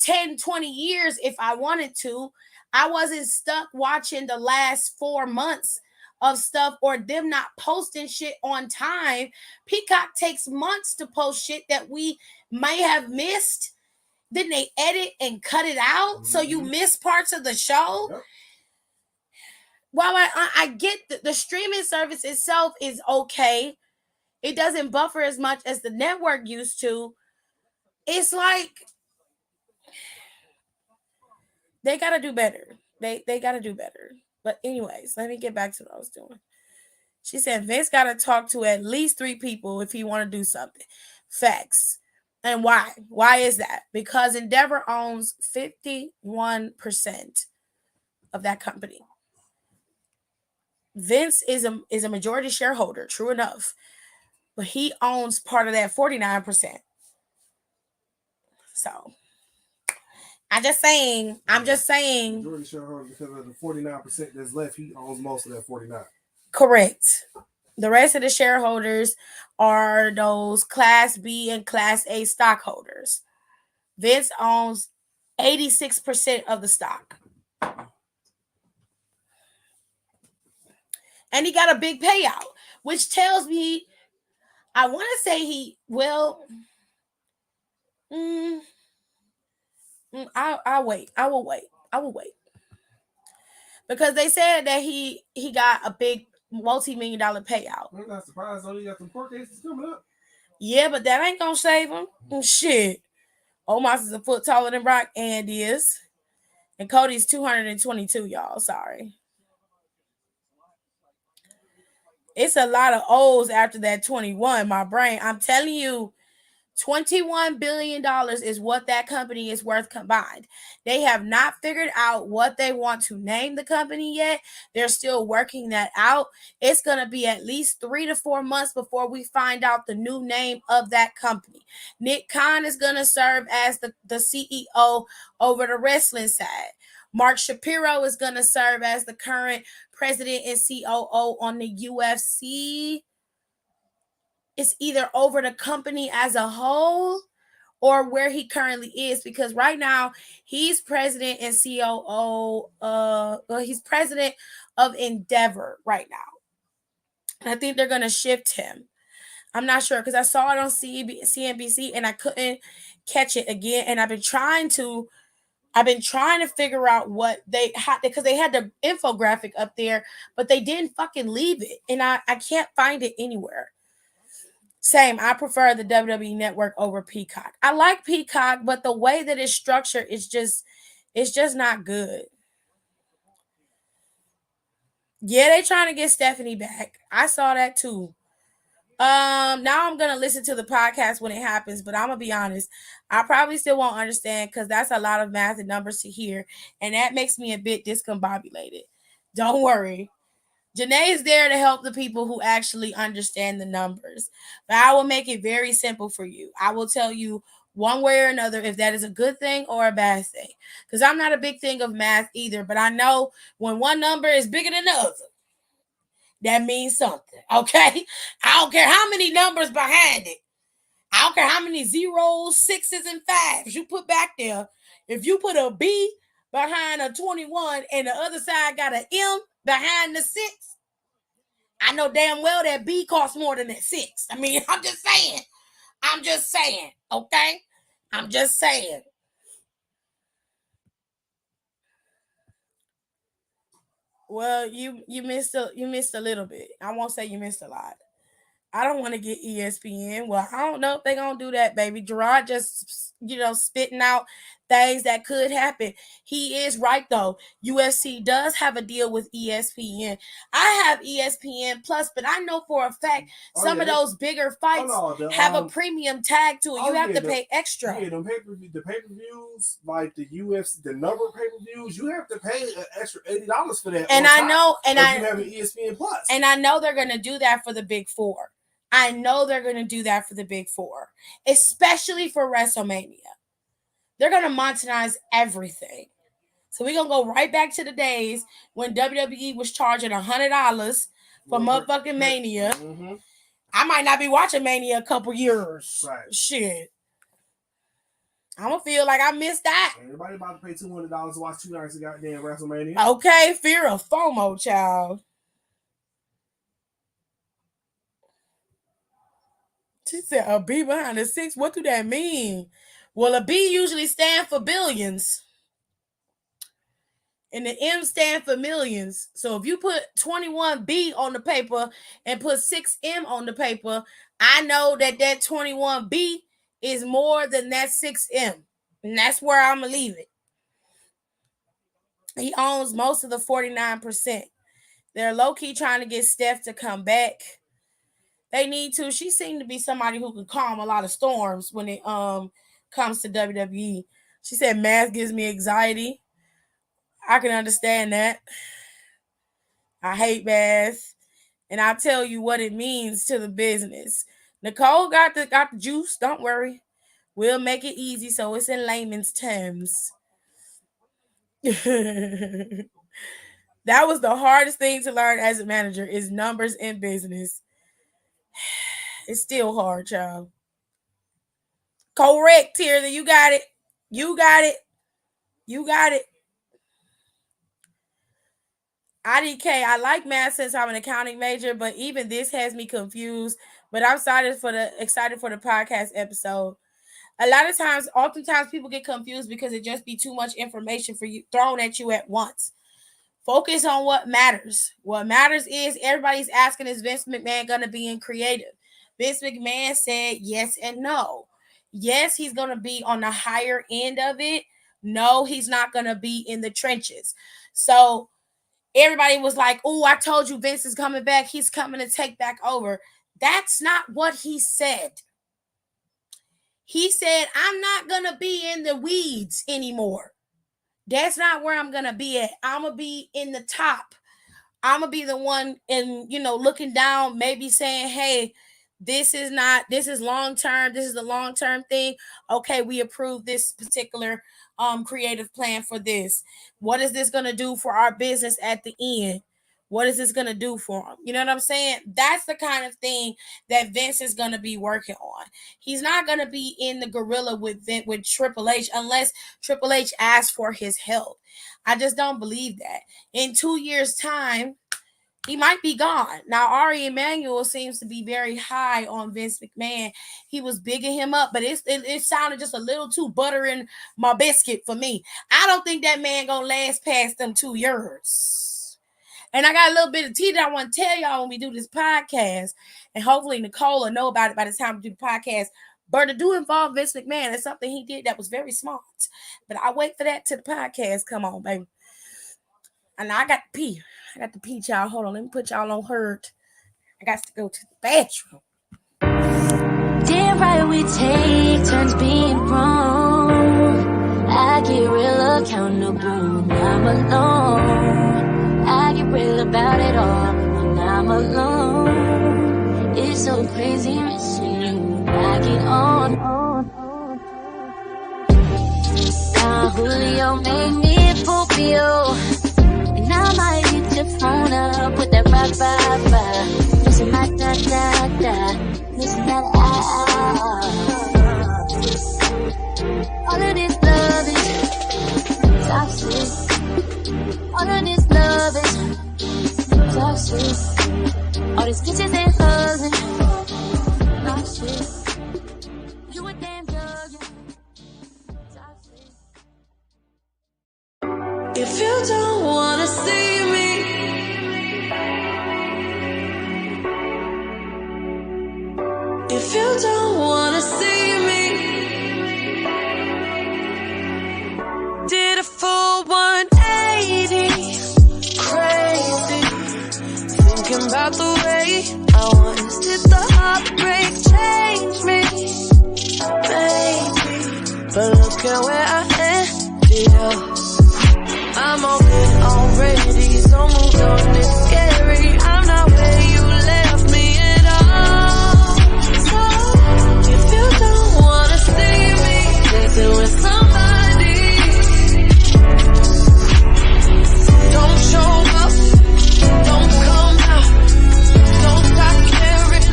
10, 20 years if I wanted to. I wasn't stuck watching the last 4 months of stuff or them not posting shit on time. Peacock takes months to post shit that we may have missed. Then they edit and cut it out, so you miss parts of the show. Yep. While I get the streaming service itself is okay, it doesn't buffer as much as the network used to. It's like they gotta do better. They gotta do better. But anyways, let me get back to what I was doing. She said Vince gotta talk to at least 3 people if he want to do something. Facts. And why? Why is that? Because Endeavor owns 51% of that company. Vince is a majority shareholder, true enough, but he owns part of that 49%. So I'm just saying. Majority shareholder because of the 49% that's left, he owns most of that 49. Correct. The rest of the shareholders are those Class B and Class A stockholders. Vince owns 86% of the stock. And he got a big payout, which tells me, I want to say he will. I'll wait. I will wait. Because they said that he got a big multi-million-dollar payout. I'm not surprised though. He got some court cases coming up. Yeah, but that ain't gonna save him. Shit. Omos is a foot taller than Brock and is. And Cody's 222, y'all. Sorry. It's a lot of O's after that 21. My brain, I'm telling you, $21 billion is what that company is worth combined. They have not figured out what they want to name the company yet. They're still working that out. It's going to be at least 3 to 4 months before we find out the new name of that company. Nick Khan is going to serve as the CEO over the wrestling side. Mark Shapiro is going to serve as the current president and COO on the UFC. It's either over the company as a whole or where he currently is, because right now he's president and COO. He's president of Endeavor right now. And I think they're going to shift him. I'm not sure because I saw it on CNBC and I couldn't catch it again. And I've been trying to figure out what they had, because they had the infographic up there, but they didn't fucking leave it. And I can't find it anywhere. Same. I prefer the WWE Network over Peacock. I like Peacock, but the way that it's structured is just not good. Yeah, they trying to get Stephanie back. I saw that too. Now I'm gonna listen to the podcast when it happens, but I'm gonna be honest, I probably still won't understand because that's a lot of math and numbers to hear, and that makes me a bit discombobulated. Don't worry. Janae is there to help the people who actually understand the numbers. But I will make it very simple for you. I will tell you one way or another if that is a good thing or a bad thing. Because I'm not a big thing of math either. But I know when one number is bigger than the other, that means something. Okay? I don't care how many numbers behind it. I don't care how many zeros, 6s, and 5s you put back there. If you put a B behind a 21 and the other side got an M behind the 6, I know damn well that B costs more than that 6. I mean, I'm just saying, okay? I'm just saying. Well, you missed a little bit. I won't say you missed a lot. I don't want to get ESPN. Well, I don't know if they're going to do that, baby. Gerard just, spitting out things that could happen. He is right, though. UFC does have a deal with ESPN. I have ESPN Plus, but I know for a fact some of those bigger fights have a premium tag to it. You have to pay extra. Yeah, the pay-per-views, like the UFC, the number of pay-per-views, you have to pay an extra $80 for that. And I know, and you have an ESPN Plus. And I know they're going to do that for the Big Four. I know they're going to do that for the Big Four, especially for WrestleMania. They're going to monetize everything. So we're going to go right back to the days when WWE was charging $100 for motherfucking Mania. Mm-hmm. I might not be watching Mania a couple years. Right. Shit. I'm going to feel like I missed that. Everybody about to pay $200 to watch 2 nights of goddamn WrestleMania. Okay, fear of FOMO, child. She said a B behind a 6. What do that mean? Well, a B usually stands for billions. And the M stand for millions. So if you put 21B on the paper and put 6M on the paper, I know that 21B is more than that 6M. And that's where I'm going to leave it. He owns most of the 49%. They're low-key trying to get Steph to come back. They need to. She seemed to be somebody who can calm a lot of storms when it comes to WWE. She said, math gives me anxiety. I can understand that. I hate math. And I'll tell you what it means to the business. Nicole got the juice. Don't worry. We'll make it easy so it's in layman's terms. That was the hardest thing to learn as a manager is numbers in business. It's still hard, y'all. Correct, Tierney. You got it. You got it. You got it. IDK, I like math since I'm an accounting major, but even this has me confused. But I'm excited for the podcast episode. Oftentimes people get confused because it just be too much information for you thrown at you at once. Focus on what matters. What matters is everybody's asking, is Vince McMahon going to be in creative? Vince McMahon said yes and no. Yes, he's going to be on the higher end of it. No, he's not going to be in the trenches. So everybody was like, oh, I told you Vince is coming back. He's coming to take back over. That's not what he said. He said, I'm not going to be in the weeds anymore. That's not where I'm going to be at. I'm going to be in the top. I'm going to be the one looking down, maybe saying, hey, this is long-term. This is the long-term thing. Okay, we approve this particular creative plan for this. What is this going to do for our business at the end? What is this going to do for him? You know what I'm saying? That's the kind of thing that Vince is going to be working on. He's not going to be in the gorilla with Triple H unless Triple H asks for his help. I just don't believe that. In 2 years' time, he might be gone. Now, Ari Emanuel seems to be very high on Vince McMahon. He was bigging him up, but it sounded just a little too buttering my biscuit for me. I don't think that man going to last past them 2 years. And I got a little bit of tea that I want to tell y'all when we do this podcast. And hopefully Nicole will know about it by the time we do the podcast. But it do involve Vince McMahon. It's something he did that was very smart. But I wait for that till the podcast come on, baby. And I got to pee. I got to pee, y'all. Hold on. Let me put y'all on hurt. I got to go to the bathroom. Damn right we take turns being wrong. I get real accountable when I'm alone. I get real about it all when I'm alone. It's so crazy missing you. I get on. Now Julio made me Fulvio. And I might hit your phone up with that bye-bye-bye. Missing my da-da-da. Missing that all of this love is toxic. All of this love is toxic. All these kisses and hugs and toxic. You a damn drug. Toxic. If you don't wanna see me, if you don't wanna see me, did a full 180, crazy, thinking about the way I once did. The heartbreak change me, baby, but look at where I ended up. I'm over it already, so moved on, it's scary. I'm not where you left me at all. So, if you don't wanna see me dancing with somebody, don't show up, don't come out, don't stop caring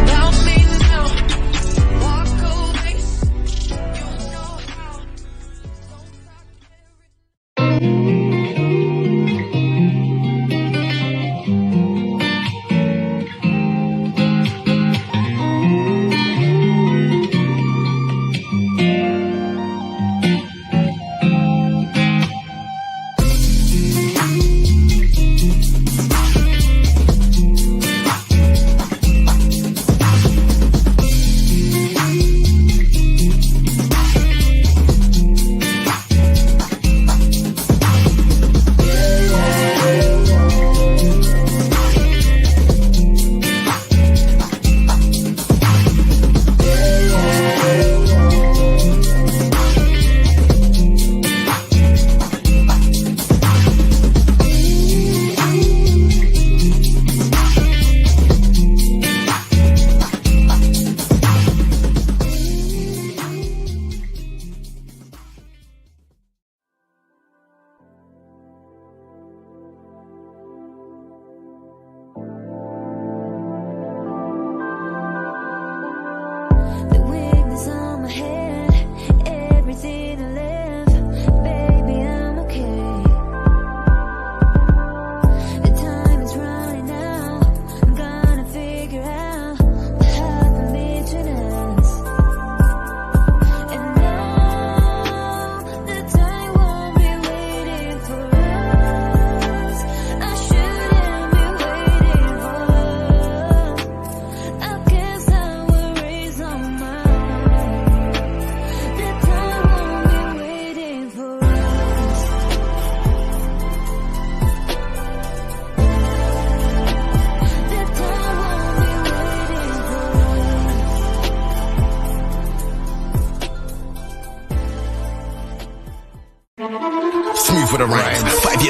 about me now. Walk away, you know how. Don't stop caring.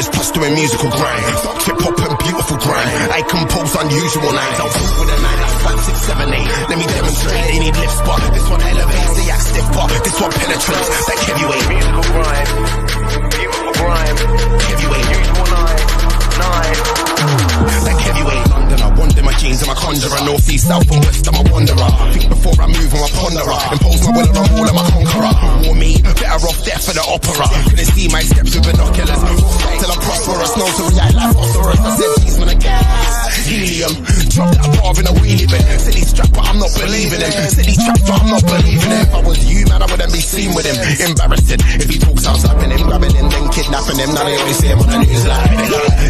years plus doing musical grind. Fuck hip hop and beautiful grind. I compose unusual lines. I'll talk with a 9 like 5, 6, 7, 8. Let me demonstrate. They need lifts, but this one elevates. They act stiff, but this one penetrates. Like heavyweight. Musical grind. Beautiful grind. Heavyweight. Usual 9. Like heavyweight. London, I wander my jeans and my conjurer. North, east, south and west, I'm a wanderer. Think before I move, I'm a ponderer. Impose my will on them all, I'm a conqueror. War me, better off death for the opera. Couldn't see my steps with binoculars. Till I'm prosperous, no to react like phosphorus. I said, geez, man, I gas. Helium, drop that bar in a wheelie bin. Said he's strapped, but I'm not believing him. Said he's trapped, but I'm not believing him. If I was you, man, I wouldn't be seen with him. Embarrassing, if he talks, I'm slapping him, grabbing him, then kidnapping him. Now they only see him on the news like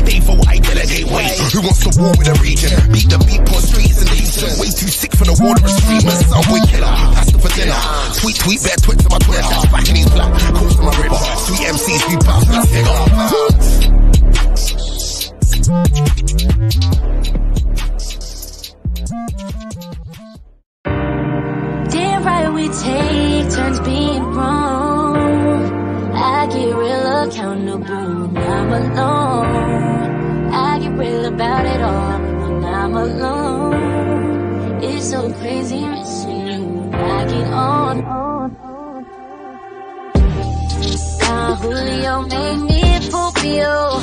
they for what I delegate weight. Who wants to war with a region? Beat the beat, put streets in the eastern. Way too sick for the water of streamers. Subway killer, pasta for dinner. Tweet, bear twit to my Twitter. Back in these black, calls to my river. Sweet MCs, we bounce with a figure. Damn right we take turns being wrong. I get real accountable when I'm alone. I get real about it all when I'm alone. It's so crazy missing you when I get on. Now Julio made me Popio,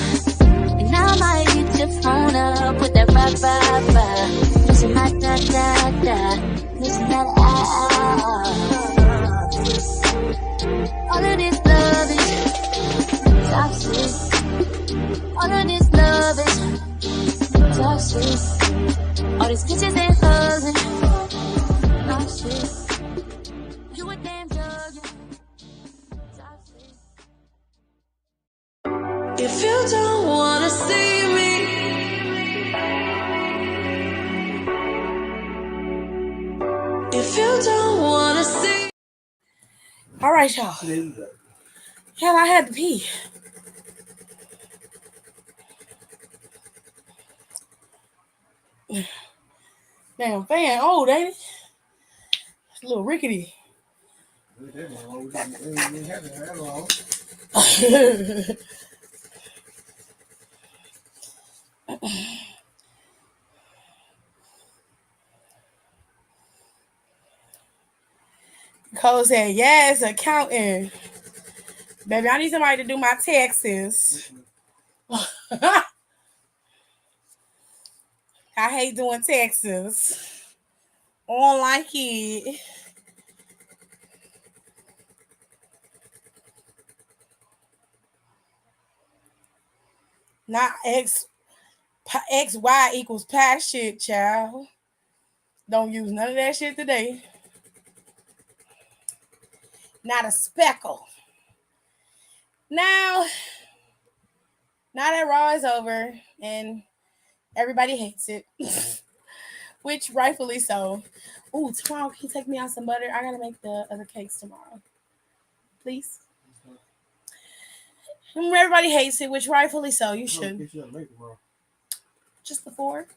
and I might hit your phone up with that bye. Listen my da. Listen that all of this love is toxic. All of this love is toxic. All these kisses and hugs and toxic. You a damn drug, toxic. If you don't wanna see me, if you don't wanna see. All right, y'all. Hell, I had to pee. Damn fan old, ain't it? It's a little rickety. Cole said, yes, accountant. Baby, I need somebody to do my taxes. I hate doing taxes. Online kid. Not XY equals pi shit, child. Don't use none of that shit today. Not a speckle. Now that Raw is over and everybody hates it, which rightfully so. Ooh, tomorrow, can you take me out some butter? I gotta make the other cakes tomorrow. Please. Everybody hates it, which rightfully so. You should. Just before.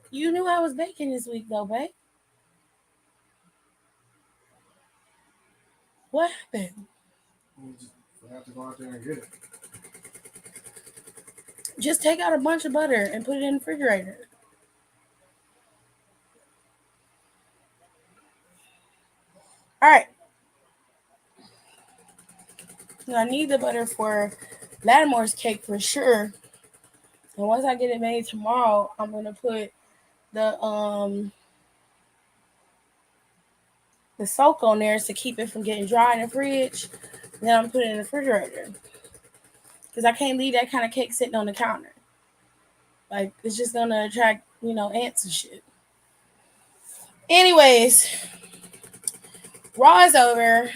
You knew I was baking this week, though, babe. What happened? You just have to go out there and get it. Just take out a bunch of butter and put it in the refrigerator. All right. I need the butter for Lattimore's cake for sure. And once I get it made tomorrow, I'm gonna put the soak on there to keep it from getting dry in the fridge. And then I'm putting it in the refrigerator. Because I can't leave that kind of cake sitting on the counter. Like, it's just gonna attract, ants and shit. Anyways, Raw is over.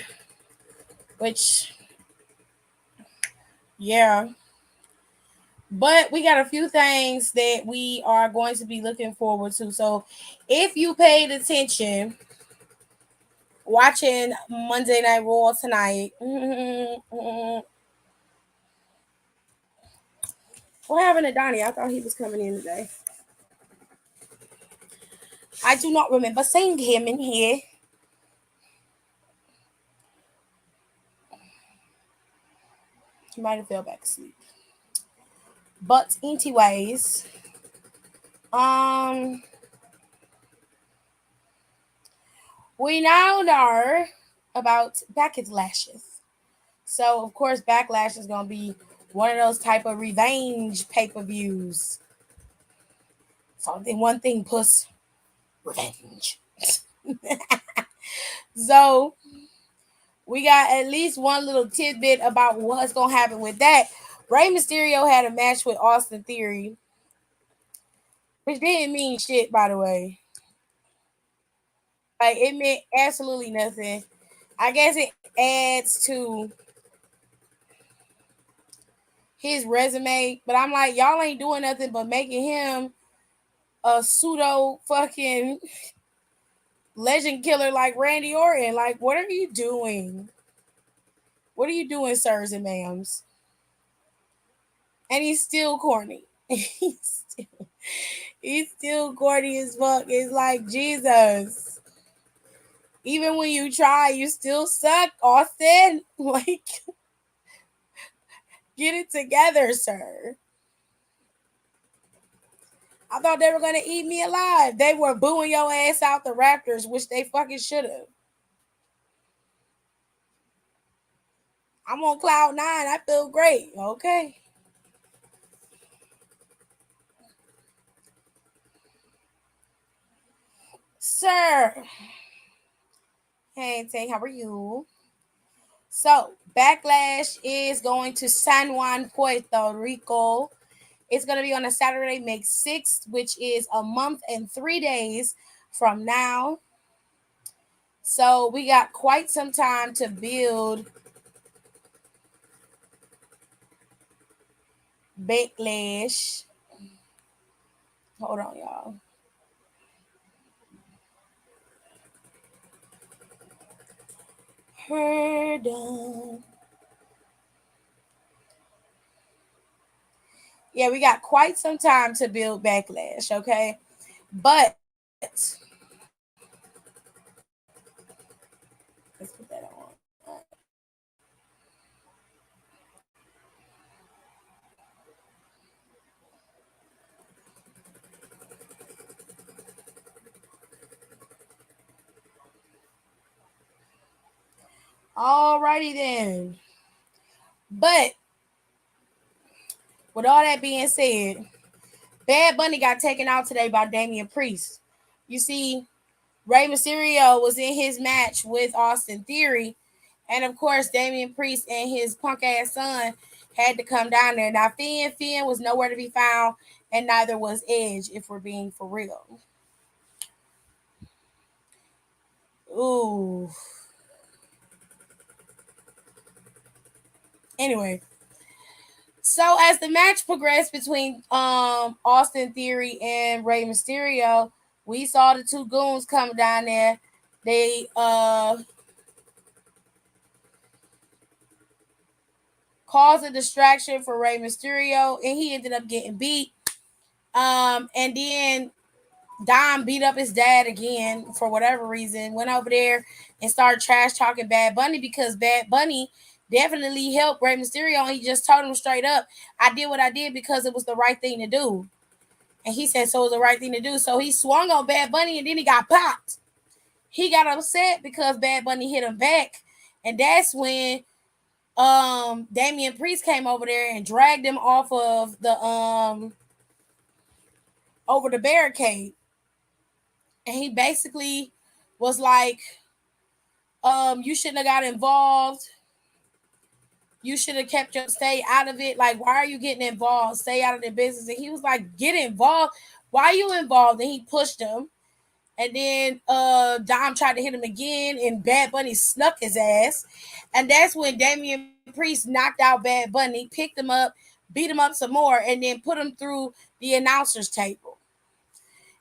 Which, yeah. But we got a few things that we are going to be looking forward to. So if you paid attention watching Monday Night Raw tonight, what happened to Donnie? I thought he was coming in today. I do not remember seeing him in here. He might have fell back asleep. But anyways, we now know about backlashes. So of course, Backlash is gonna be one of those type of revenge pay-per-views. Something, one thing, puss, revenge. So we got at least one little tidbit about what's gonna happen with that. Rey Mysterio had a match with Austin Theory, which didn't mean shit, by the way. Like, it meant absolutely nothing. I guess it adds to his resume, but I'm like, y'all ain't doing nothing but making him a pseudo fucking legend killer like Randy Orton. Like, what are you doing? What are you doing, sirs and ma'ams? And he's still corny. he's still corny as fuck. It's like, Jesus. Even when you try, you still suck, Austin. Like, get it together, sir. I thought they were going to eat me alive. They were booing your ass out the Raptors, which they fucking should have. I'm on cloud 9. I feel great. Okay. Sir. Hey, Tay, how are you? So, Backlash is going to San Juan, Puerto Rico. It's going to be on a Saturday, May 6th, which is a month and 3 days from now. So, we got quite some time to build Backlash. Hold on, y'all. Heard on. Yeah, we got quite some time to build Backlash, okay? But let's put that on. Alrighty then. But with all that being said, Bad Bunny got taken out today by Damian Priest. You see, Rey Mysterio was in his match with Austin Theory, and of course, Damian Priest and his punk ass son had to come down there. Now, Finn was nowhere to be found, and neither was Edge, if we're being for real. Ooh. Anyway, so as the match progressed between Austin Theory and Rey Mysterio, we saw the two goons come down there. They caused a distraction for Rey Mysterio, and he ended up getting beat. And then Dom beat up his dad again for whatever reason, went over there and started trash talking Bad Bunny because Bad Bunny definitely helped Rey Mysterio, and he just told him straight up, I did what I did because it was the right thing to do. And he said, so it was the right thing to do. So he swung on Bad Bunny, and then he got popped. He got upset because Bad Bunny hit him back. And that's when Damian Priest came over there and dragged him off of the over the barricade. And he basically was like, you shouldn't have got involved. You should have kept your stay out of it. Like, why are you getting involved? Stay out of the business. And he was like, get involved. Why are you involved? And he pushed him. And then Dom tried to hit him again, and Bad Bunny snuck his ass. And that's when Damian Priest knocked out Bad Bunny, picked him up, beat him up some more, and then put him through the announcer's table.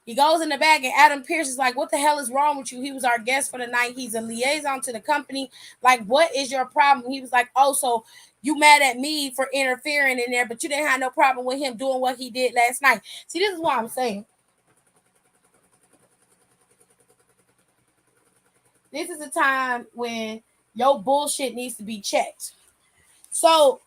He goes in the back, and Adam Pearce is like, what the hell is wrong with you? He was our guest for the night. He's a liaison to the company. Like, what is your problem? He was like, oh, so you mad at me for interfering in there, but you didn't have no problem with him doing what he did last night. See, this is what I'm saying. This is a time when your bullshit needs to be checked. So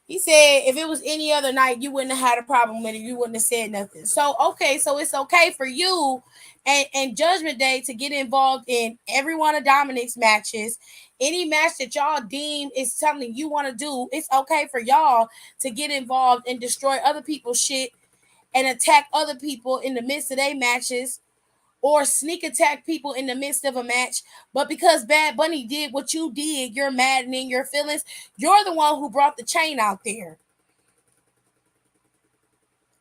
He said if it was any other night, you wouldn't have had a problem with it. You wouldn't have said nothing. So okay, so it's okay for you and Judgment Day to get involved in every one of Dominic's matches. Any match that y'all deem is something you want to do, it's okay for y'all to get involved and destroy other people's shit and attack other people in the midst of their matches or sneak attack people in the midst of a match. But because Bad Bunny did what you did, you're mad and in your feelings. You're the one who brought the chain out there.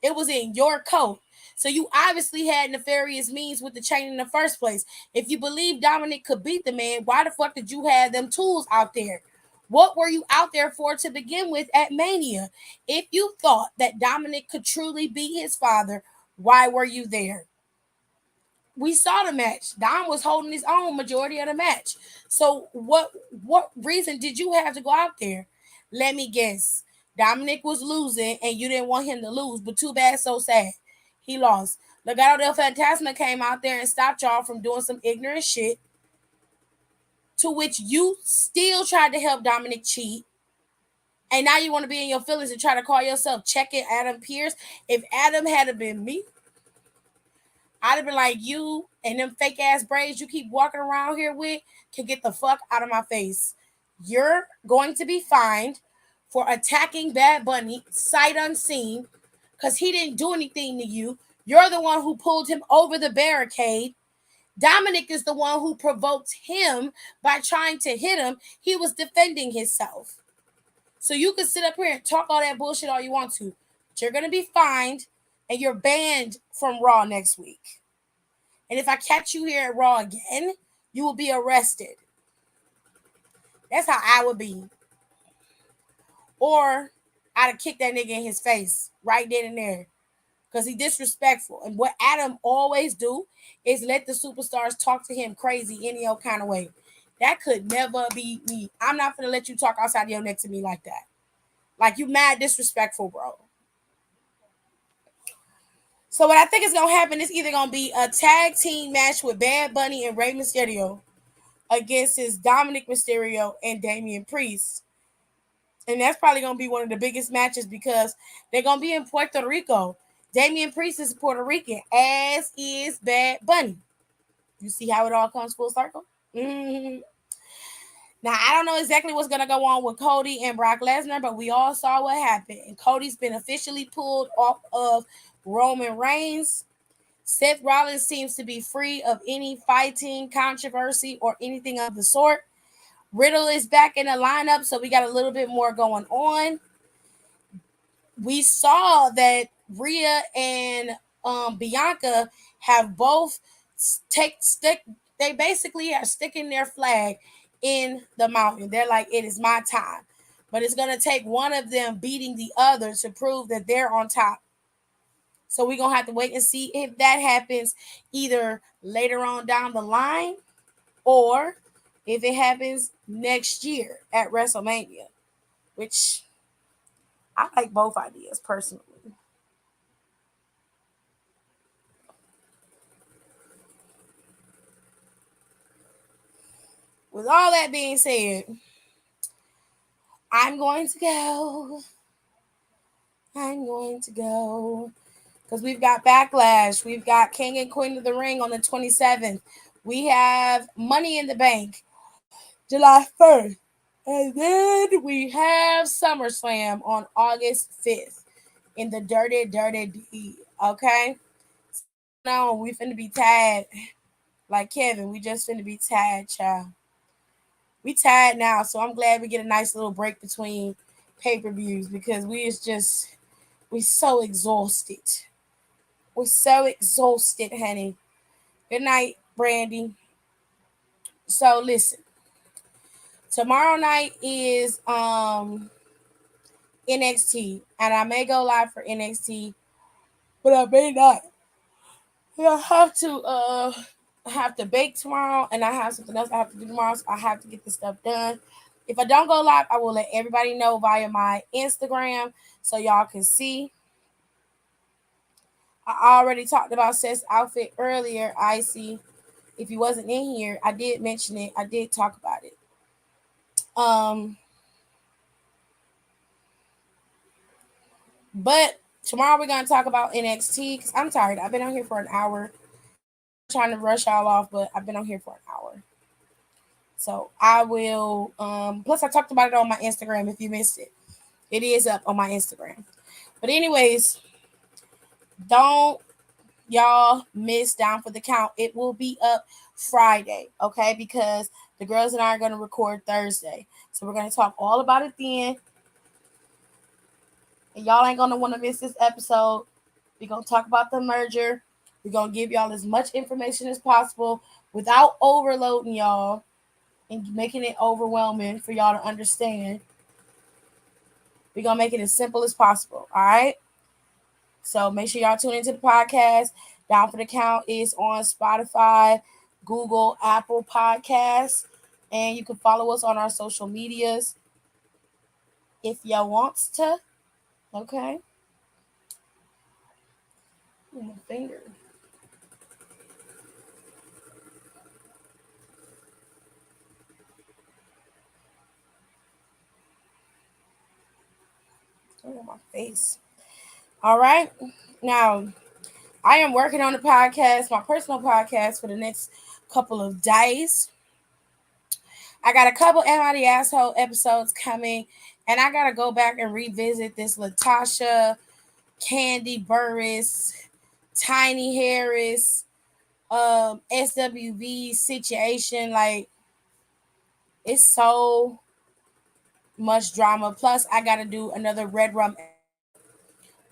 It was in your coat. So you obviously had nefarious means with the chain in the first place. If you believe Dominic could beat the man, why the fuck did you have them tools out there? What were you out there for to begin with at Mania? If you thought that Dominic could truly be his father, why were you there? We saw the match. Dom was holding his own majority of the match. So what reason did you have to go out there? Let me guess. Dominic was losing and you didn't want him to lose, but too bad, so sad. He lost. Legado del Fantasma came out there and stopped y'all from doing some ignorant shit, to which you still tried to help Dominic cheat. And now you want to be in your feelings and try to call yourself checking Adam Pearce. If Adam had been me, I'd have been like, you and them fake ass braids you keep walking around here with can get the fuck out of my face. You're going to be fined for attacking Bad Bunny sight unseen because he didn't do anything to you. You're the one who pulled him over the barricade. Dominic is the one who provoked him by trying to hit him. He was defending himself. So you can sit up here and talk all that bullshit all you want to, but you're going to be fined and you're banned from Raw next week. And if I catch you here at Raw again, you will be arrested. That's how I would be. Or I'd have kicked that nigga in his face right then and there because he's disrespectful. And what Adam always do is let the superstars talk to him crazy any old kind of way. That could never be me. I'm not going to let you talk outside your neck to me like that. Like, you mad disrespectful, bro. So what I think is going to happen is either going to be a tag team match with Bad Bunny and Rey Mysterio against his Dominic Mysterio and Damian Priest. And that's probably going to be one of the biggest matches because they're going to be in Puerto Rico. Damian Priest is Puerto Rican, as is Bad Bunny. You see how it all comes full circle? Mm-hmm. Now, I don't know exactly what's going to go on with Cody and Brock Lesnar, but we all saw what happened. And Cody's been officially pulled off of Roman Reigns. Seth Rollins seems to be free of any fighting, controversy, or anything of the sort. Riddle is back in the lineup, so we got a little bit more going on. We saw that Rhea and Bianca have both they basically are sticking their flag in the mountain. They're like, it is my time. But it's going to take one of them beating the other to prove that they're on top. So we're going to have to wait and see if that happens either later on down the line or if it happens next year at WrestleMania, which I like both ideas personally. With all that being said, I'm going to go because we've got Backlash. We've got King and Queen of the Ring on the 27th. We have Money in the Bank July 1st. And then we have SummerSlam on August 5th in the Dirty D. Okay? No, we finna be tired. Like Kevin, we just finna be tired, child. We tired now, so I'm glad we get a nice little break between pay-per-views because we so exhausted. We're so exhausted, honey. Good night, Brandy. So listen. Tomorrow night is NXT, and I may go live for NXT, but I may not. I have to bake tomorrow, and I have something else I have to do tomorrow, so I have to get this stuff done. If I don't go live, I will let everybody know via my Instagram so y'all can see. I already talked about Seth's outfit earlier, Icy. If you wasn't in here, I did mention it. I did talk about it. But tomorrow we're gonna talk about NXT because I'm tired. I've been on here for an hour, trying to rush y'all off, but I've been on here for an hour. So I will. Plus, I talked about it on my Instagram. If you missed it, it is up on my Instagram. But anyways, don't y'all miss Down for the Count. It will be up Friday, okay? Because the girls and I are going to record Thursday. So we're going to talk all about it then. And y'all ain't going to want to miss this episode. We're going to talk about the merger. We're going to give y'all as much information as possible without overloading y'all and making it overwhelming for y'all to understand. We're going to make it as simple as possible, all right? So make sure y'all tune into the podcast. Down for the Count is on Spotify, Google, Apple Podcasts, and you can follow us on our social medias if y'all wants to. Okay. My finger. Oh, my face. All right. Now, I am working on the podcast, my personal podcast, for the next couple of days. I got a couple Am I the Asshole episodes coming, and I got to go back and revisit this Latasha, Candy Burris, Tiny Harris, SWV situation. Like, it's so much drama. Plus, I got to do another Red Rum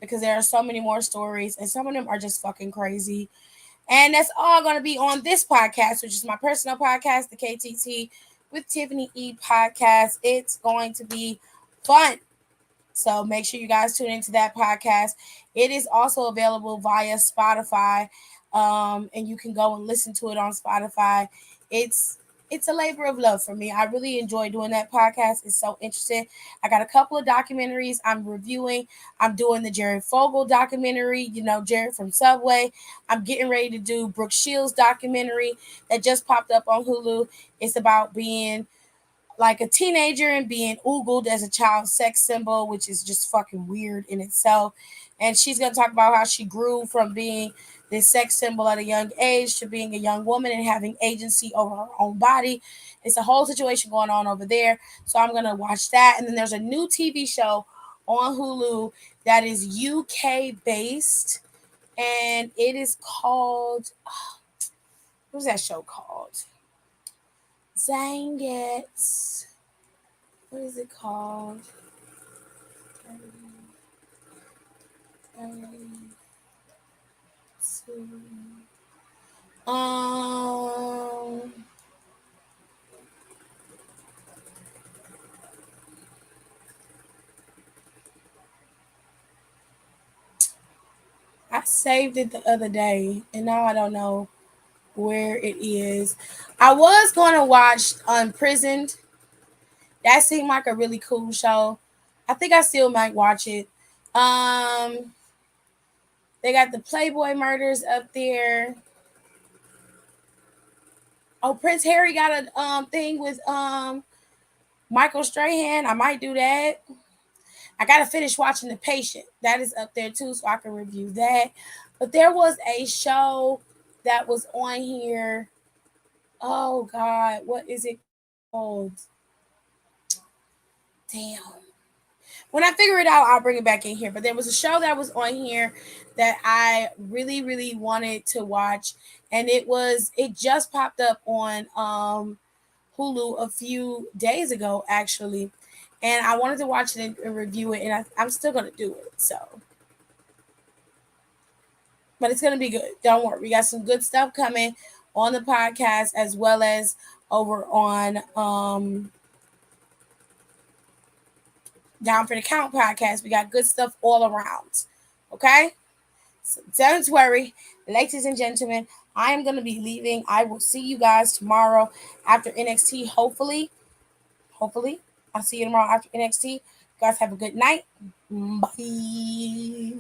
because there are so many more stories, and some of them are just fucking crazy. And that's all going to be on this podcast, which is my personal podcast, the KTT with Tiffany E podcast. It's going to be fun. So make sure you guys tune into that podcast. It is also available via Spotify, and you can go and listen to it on Spotify. It's a labor of love for me. I really enjoy doing that podcast. It's so interesting. I got a couple of documentaries I'm reviewing. I'm doing the Jared Fogle documentary, Jared from Subway. I'm getting ready to do Brooke Shields documentary that just popped up on Hulu. It's about being like a teenager and being oogled as a child sex symbol, which is just fucking weird in itself. And she's going to talk about how she grew from being this sex symbol at a young age to being a young woman and having agency over her own body. It's a whole situation going on over there. So I'm going to watch that. And then there's a new TV show on Hulu that is UK based. And it is called, what's that show called? Dang it. What is it called? I saved it the other day, and now I don't know where it is. I was going to watch Unprisoned. That seemed like a really cool show. I think I still might watch it. They got the Playboy Murders up there. Oh, Prince Harry got a thing with Michael Strahan. I might do that. I gotta finish watching The Patient. That is up there too, so I can review that. But there was a show that was on here. Oh God, what is it called? Damn. When I figure it out, I'll bring it back in here. But there was a show that was on here that I really, really wanted to watch. And it just popped up on Hulu a few days ago, actually. And I wanted to watch it and review it. And I'm still going to do it. So. But it's going to be good. Don't worry. We got some good stuff coming on the podcast as well as over on Down for the Count podcast. We got good stuff all around. Okay? So don't worry. Ladies and gentlemen, I am going to be leaving. I will see you guys tomorrow after NXT. Hopefully. I'll see you tomorrow after NXT. You guys have a good night. Bye.